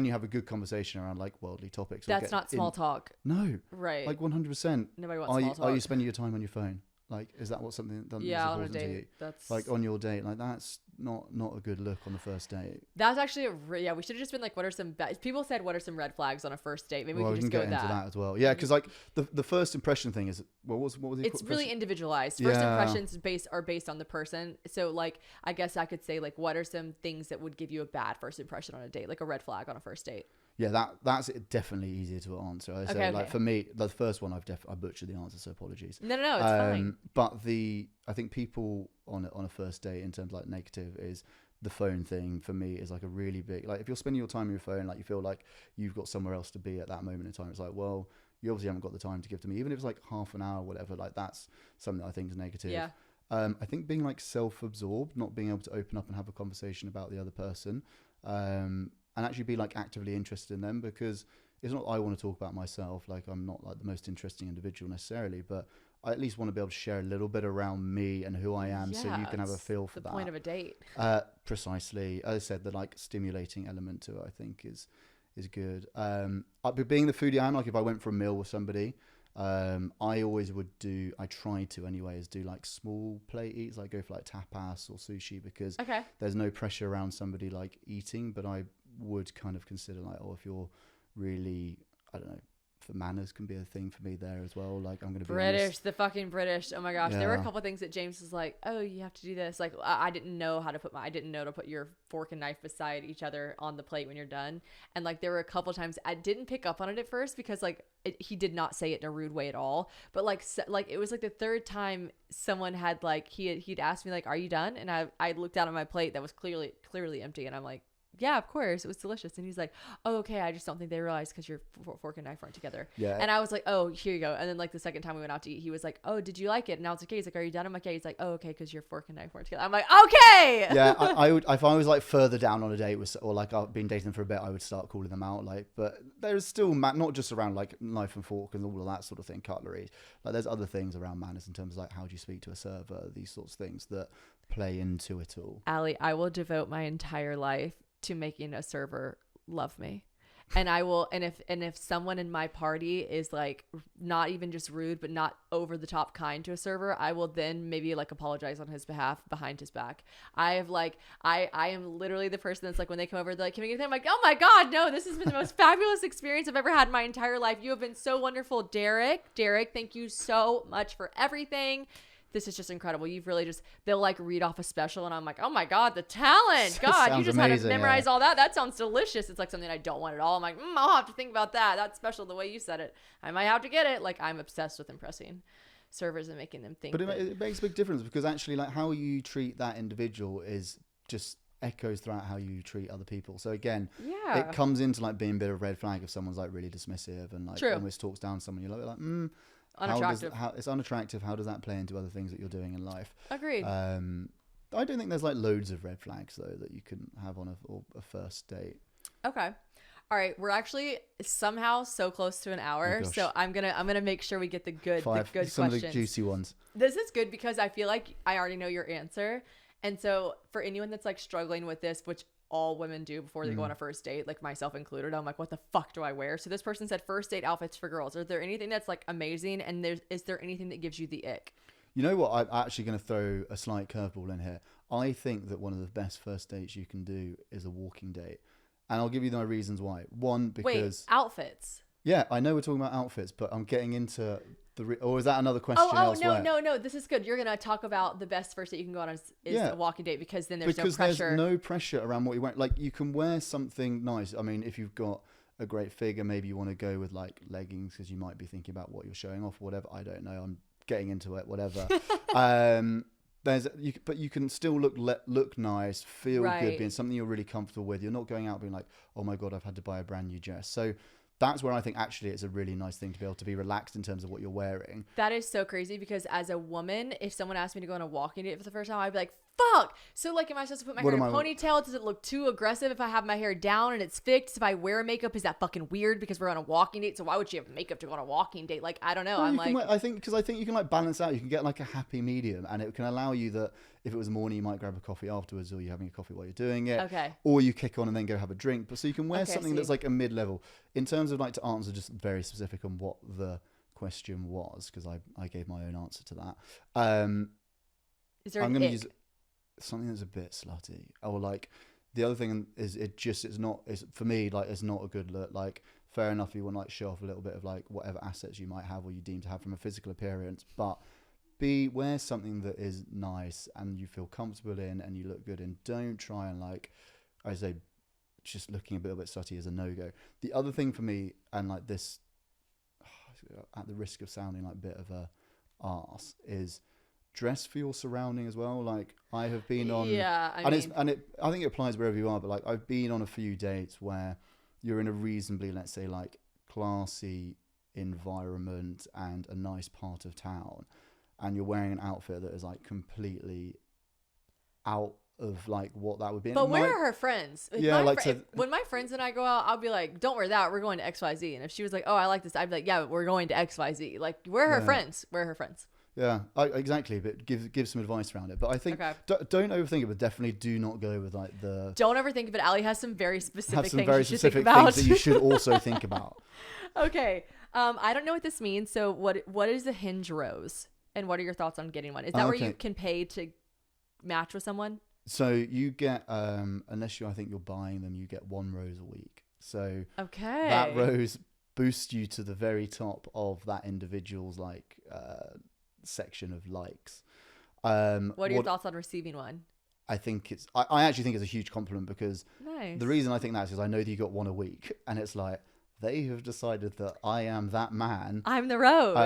you have a good conversation around like worldly topics? That's not small talk. No. Right. Like 100%. Nobody wants small talk. Are you spending your time on your phone? Like, is that something that's important to you? That's like on your date. Like that's not a good look on the first date. That's actually we should have just been like, what are some people said what are some red flags on a first date? Maybe we can just go with that. Into that as well. Yeah, because like the first impression thing is what was it's really individualized. First impressions are based on the person. So like I guess I could say like, what are some things that would give you a bad first impression on a date, like a red flag on a first date? Yeah, that's definitely easier to answer. I say like for me, the first one I butchered the answer, so apologies. No, it's fine. But I think people on a first date in terms of like negative is the phone thing for me is like a really big, like if you're spending your time on your phone, like you feel like you've got somewhere else to be at that moment in time. It's like, well, you obviously haven't got the time to give to me, even if it's like half an hour or whatever. Like that's something that I think is negative. Yeah. I think being like self-absorbed, not being able to open up and have a conversation about the other person. And actually be like actively interested in them, because it's not I want to talk about myself, like I'm not like the most interesting individual necessarily, but I at least want to be able to share a little bit around me and who I am, so you can have a feel for that. The point of a date. Precisely. As I said, the like stimulating element to it I think is good. But being the foodie I am, like if I went for a meal with somebody, I always I try to anyway, is do like small plate eats, like go for like tapas or sushi, because there's no pressure around somebody like eating, but I would kind of consider like, if you're really, I don't know, for manners can be a thing for me there as well. Like I'm going to be British, honest. The fucking British. Oh my gosh. There were a couple of things that James was like, oh, you have to do this. Like I didn't know how to I didn't know to put your fork and knife beside each other on the plate when you're done. And like there were a couple of times I didn't pick up on it at first, because like he did not say it in a rude way at all. But like it was like the third time someone had like, he'd asked me like, are you done? And I looked down at my plate that was clearly empty. And I'm like, yeah, of course, it was delicious. And he's like, oh, okay, I just don't think they realized because your fork and knife weren't together. Yeah. And I was like, oh, here you go. And then like the second time we went out to eat, he was like, oh, did you like it? And I was like, yeah. He's like, are you done? I'm like, yeah. He's like, oh, okay, because your fork and knife weren't together. I'm like, okay. Yeah, I would, if I was like further down on a date or like I've been dating for a bit, I would start calling them out. Like, but there's still not just around like knife and fork and all of that sort of thing, cutlery. Like there's other things around manners in terms of like how do you speak to a server, these sorts of things that play into it all. Ali, I will devote my entire life to making a server love me, and I will, and if someone in my party is like not even just rude but not over the top kind to a server, I will then maybe like apologize on his behalf behind his back. I am literally the person that's like, when they come over, they're like, can we get them? I'm like, oh my god, no, this has been the most fabulous experience I've ever had in my entire life. You have been so wonderful, Derek, thank you so much for everything. This is just incredible. You've really just, they'll like read off a special and I'm like, oh my god, the talent. God, you just had to memorize all that. That sounds delicious. It's like something I don't want at all. I'm like, I'll have to think about that. That's special the way you said it. I might have to get it. Like I'm obsessed with impressing servers and making them think. But it makes a big difference, because actually like how you treat that individual is just echoes throughout how you treat other people. So again, it comes into like being a bit of a red flag if someone's like really dismissive and like almost talks down someone. You're like unattractive. It's unattractive. How does that play into other things that you're doing in life? Agreed. I don't think there's like loads of red flags though that you can have on a first date. Okay. All right. We're actually somehow so close to an hour, so I'm gonna make sure we get the good Some questions. Of the juicy ones. This is good because I feel like I already know your answer, and so for anyone that's like struggling with this, which all women do before they go on a first date, like myself included, I'm like, what the fuck do I wear? So this person said first date outfits for girls. Are there anything that's like amazing, and is there anything that gives you the ick? You know what? I'm actually going to throw a slight curveball in here. I think that one of the best first dates you can do is a walking date, and I'll give you my reasons why. One, because outfits. Yeah, I know we're talking about outfits, but I'm getting into or is that another question elsewhere? No, this is good. You're going to talk about the best first date you can go on is a walking date, because then there's no pressure. Because there's no pressure around what you wear. Like you can wear something nice. I mean, if you've got a great figure, maybe you want to go with like leggings because you might be thinking about what you're showing off or whatever. I don't know. I'm getting into it, whatever. But you can still look nice, feel good, being something you're really comfortable with. You're not going out being like, oh my God, I've had to buy a brand new dress. So that's where I think actually it's a really nice thing to be able to be relaxed in terms of what you're wearing. That is so crazy because as a woman, if someone asked me to go on a walking date for the first time, I'd be like, fuck. So like, am I supposed to put my hair in a ponytail? Does it look too aggressive if I have my hair down and it's fixed? If I wear makeup, is that fucking weird because we're on a walking date? So why would you have makeup to go on a walking date? Like, I don't know. Well, I think you can like balance out. You can get like a happy medium, and it can allow you that if it was a morning, you might grab a coffee afterwards, or you're having a coffee while you're doing it. Okay. Or you kick on and then go have a drink. But so you can wear something that's like a mid-level. In terms of like to answer just very specific on what the question was, because I gave my own answer to that. Is there I'm an going to ick? use something that's a bit slutty, or like the other thing is it's not for me, like it's not a good look. Like fair enough, you want to like show off a little bit of like whatever assets you might have or you deem to have from a physical appearance, but wear something that is nice and you feel comfortable in and you look good in. Don't try and like, I say, just looking a little bit slutty is a no-go. The other thing for me, and like this, at the risk of sounding like a bit of a arse, is dress for your surrounding as well. Like I have been on, I think it applies wherever you are, but like I've been on a few dates where you're in a reasonably, let's say, like classy environment and a nice part of town, and you're wearing an outfit that is like completely out of like what that would be. But where are her friends? When my friends and I go out, I'll be like, don't wear that, we're going to XYZ. And if she was like, oh, I like this, I'd be like, yeah, but we're going to XYZ. Like, where are her friends? Where are her friends? Yeah, exactly. But give some advice around it. But I think don't overthink it. But definitely do not go with like the. Don't overthink it. But Ali has some very specific things that you should also think about. Okay, I don't know what this means. So what is a Hinge Rose, and what are your thoughts on getting one? Is that where you can pay to match with someone? So you get unless I think you're buying them, you get 1 rose a week. So that rose boosts you to the very top of that individual's like section of likes. What are your thoughts on receiving one? I think I actually think it's a huge compliment, because nice. The reason I think that is I know that you got 1 a week, and it's like they have decided that I am that man. I'm the rose.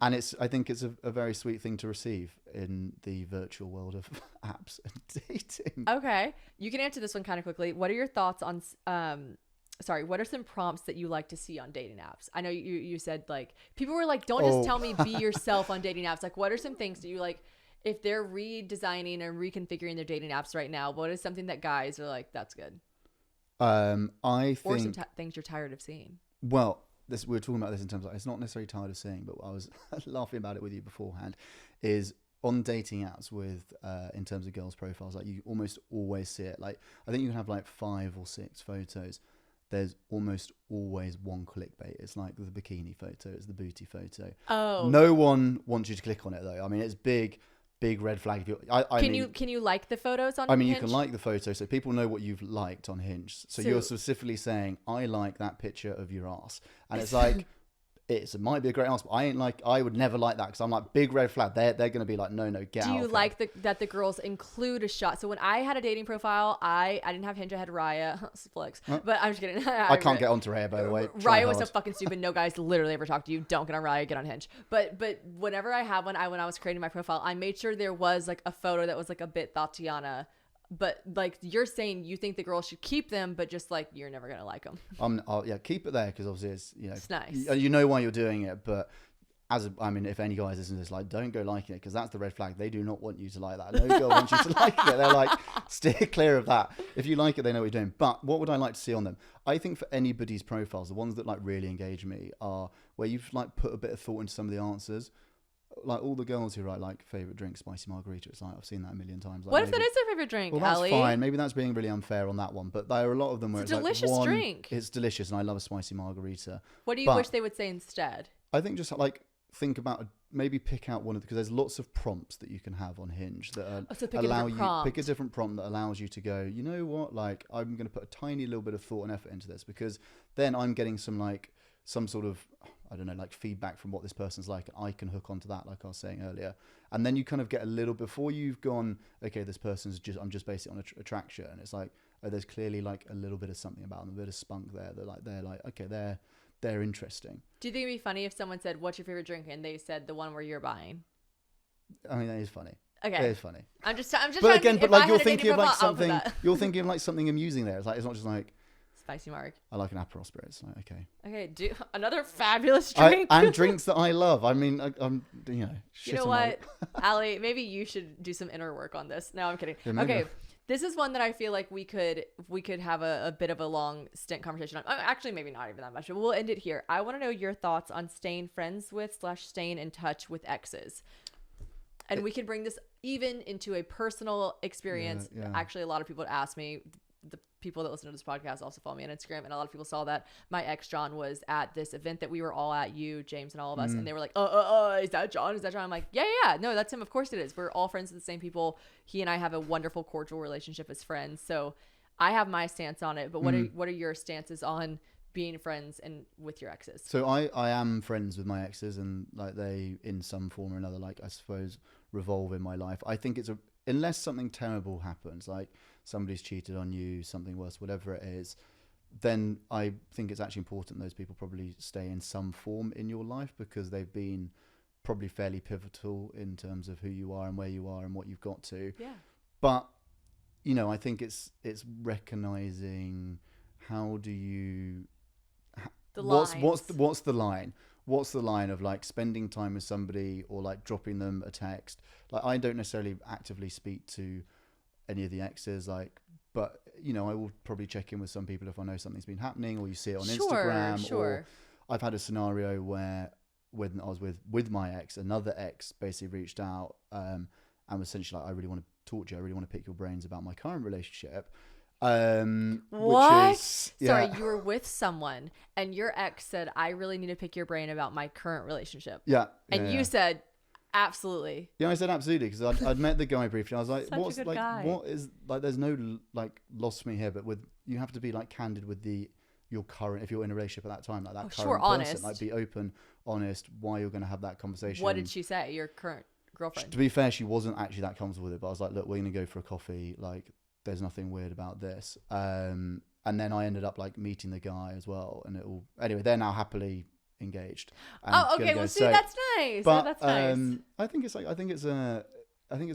And I think it's a very sweet thing to receive in the virtual world of apps and dating. Okay. You can answer this one kind of quickly. What are your thoughts on, what are some prompts that you like to see on dating apps? I know you said like, people were like, don't just tell me be yourself on dating apps. Like, what are some things that you like, if they're redesigning and reconfiguring their dating apps right now, what is something that guys are like, that's good? I think, or some things you're tired of seeing. Well, we were talking about this in terms of, it's not necessarily tired of seeing, but I was laughing about it with you beforehand, is on dating apps with in terms of girls' profiles, like you almost always see it. Like I think you can have like 5 or 6 photos. There's almost always one clickbait. It's like the bikini photo, it's the booty photo. Oh. No one wants you to click on it though. I mean, it's big red flag. Can you like the photos on Hinge? I mean, you can like the photo so people know what you've liked on Hinge. So you're specifically saying, I like that picture of your ass. And it's like, it might be a great ass, but I would never like that, because I'm like, big red flag. They're going to be like, no, get out. Do you like that the girls include a shot? So when I had a dating profile, I didn't have Hinge, I had Raya. Flex. But I'm just kidding. I can't get onto Raya, by the way. Raya was so fucking stupid. No guys literally ever talk to you. Don't get on Raya, get on Hinge. But whenever I have one, when I was creating my profile, I made sure there was like a photo that was like a bit Tatiana. But like you're saying, you think the girls should keep them, but just like you're never gonna like them. Yeah, keep it there, because obviously it's nice. You know why you're doing it, but if any guys listen to this, like, don't go liking it, because that's the red flag. They do not want you to like that. No girl wants you to like it. They're like, steer clear of that. If you like it, they know what you're doing. But what would I like to see on them? I think for anybody's profiles, the ones that like really engage me are where you've like put a bit of thought into some of the answers. Like all the girls who write like favorite drink, spicy margarita. It's like, I've seen that a million times. Like, what if that is their favorite drink? Well, that's Ali? fine. Maybe that's being really unfair on that one. But there are a lot of them where it's like, delicious drink. It's delicious, and I love a spicy margarita. What do you wish they would say instead? I think just like think about maybe pick out one of, because there's lots of prompts that you can have on Hinge that pick a different prompt that allows you to go, you know what, like I'm going to put a tiny little bit of thought and effort into this, because then I'm getting some sort of, I don't know, like feedback from what this person's like. I can hook onto that, like I was saying earlier. And then you kind of get a little, before you've gone, okay, this person's I'm just basing it on attraction. And it's like, oh, there's clearly like a little bit of something about them, a bit of spunk there. They're like, okay, they're interesting. Do you think it'd be funny if someone said, what's your favorite drink? And they said the one where you're buying. I mean, that is funny. Okay. It is funny. I'm just but again, but like you're thinking of like something, you're thinking of like something amusing there. It's like, it's not just like, Spicy Mark. I like an Aperol Spritz. Like, okay. Okay, do another fabulous drink. And drinks that I love. I mean, I'm, You know what, Ali? Maybe you should do some inner work on this. No, I'm kidding. Yeah, maybe. Okay, this is one that I feel like we could have a bit of a long stint conversation on. Actually, maybe not even that much. But we'll end it here. I want to know your thoughts on staying friends with / staying in touch with exes. And we can bring this even into a personal experience. Yeah. Actually, a lot of people ask me, the people that listen to this podcast also follow me on Instagram, and a lot of people saw that my ex John was at this event that we were all at, you, James, and all of us, and they were like, is that John? Is that John? I'm like, yeah, no, that's him. Of course it is. We're all friends with the same people. He and I have a wonderful, cordial relationship as friends. So I have my stance on it, but what are your stances on being friends and with your exes? So I am friends with my exes, and like they, in some form or another, like I suppose, revolve in my life. I think unless something terrible happens, like somebody's cheated on you, something worse, whatever it is, then I think it's actually important those people probably stay in some form in your life, because they've been probably fairly pivotal in terms of who you are and where you are and what you've got to. Yeah. But, I think it's recognizing how do you... What's the line? What's the line of like spending time with somebody or like dropping them a text? Like, I don't necessarily actively speak to any of the exes, like, but I will probably check in with some people if I know something's been happening, or you see it on Instagram. Or I've had a scenario where when I was with my ex, another ex basically reached out and was essentially like, I really want to talk to you. I really want to pick your brains about my current relationship. What? Which is, Sorry, you were with someone and your ex said, I really need to pick your brain about my current relationship. Yeah. And you said, absolutely. Yeah, I said absolutely, because I'd met the guy briefly. I was like, guy. There's no like lost me here, but you have to be like candid with your current, if you're in a relationship at that time, like that current person, honest. like be open, honest, why you're going to have that conversation. What did she say? Your current girlfriend? To be fair, she wasn't actually that comfortable with it, but I was like, look, we're going to go for a coffee. Like, there's nothing weird about this. And then I ended up like meeting the guy as well, and anyway, they're now happily engaged. Okay. Well, see, that's nice. But That's nice. I think it's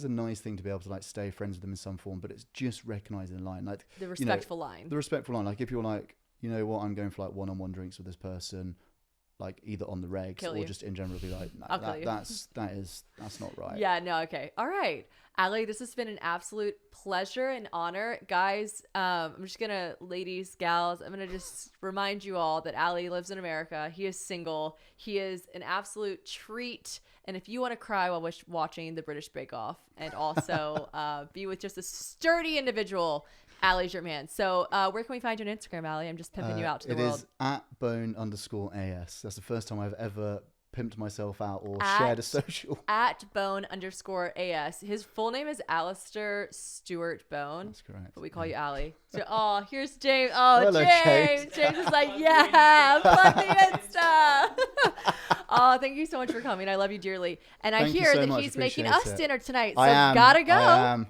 a nice thing to be able to like stay friends with them in some form, but it's just recognizing the line, like the respectful line. The respectful line. Like, if you're like, you know what, I'm going for like one-on-one drinks with this person, like either on the regs or just in general, be like, no, that's not right. Yeah, no, okay. All right. Ali, this has been an absolute pleasure and honor. Guys, I'm just going to, ladies, gals, I'm going to just remind you all that Ali lives in America. He is single. He is an absolute treat. And if you want to cry while watching the British Bake Off and also be with just a sturdy individual, Ali's your man. So where can we find you on Instagram, Ali? I'm just pimping you out to the world. It is @bone_AS. That's the first time I've ever pimped myself out or shared a social. @bone_AS. His full name is Alistair Stewart Bone. That's correct. But we call you Ali. So, here's James. Oh, hello, James. James is like, yeah, plug the Insta. Oh, thank you so much for coming. I love you dearly. And I hear that he's making us dinner tonight. So gotta go. I am.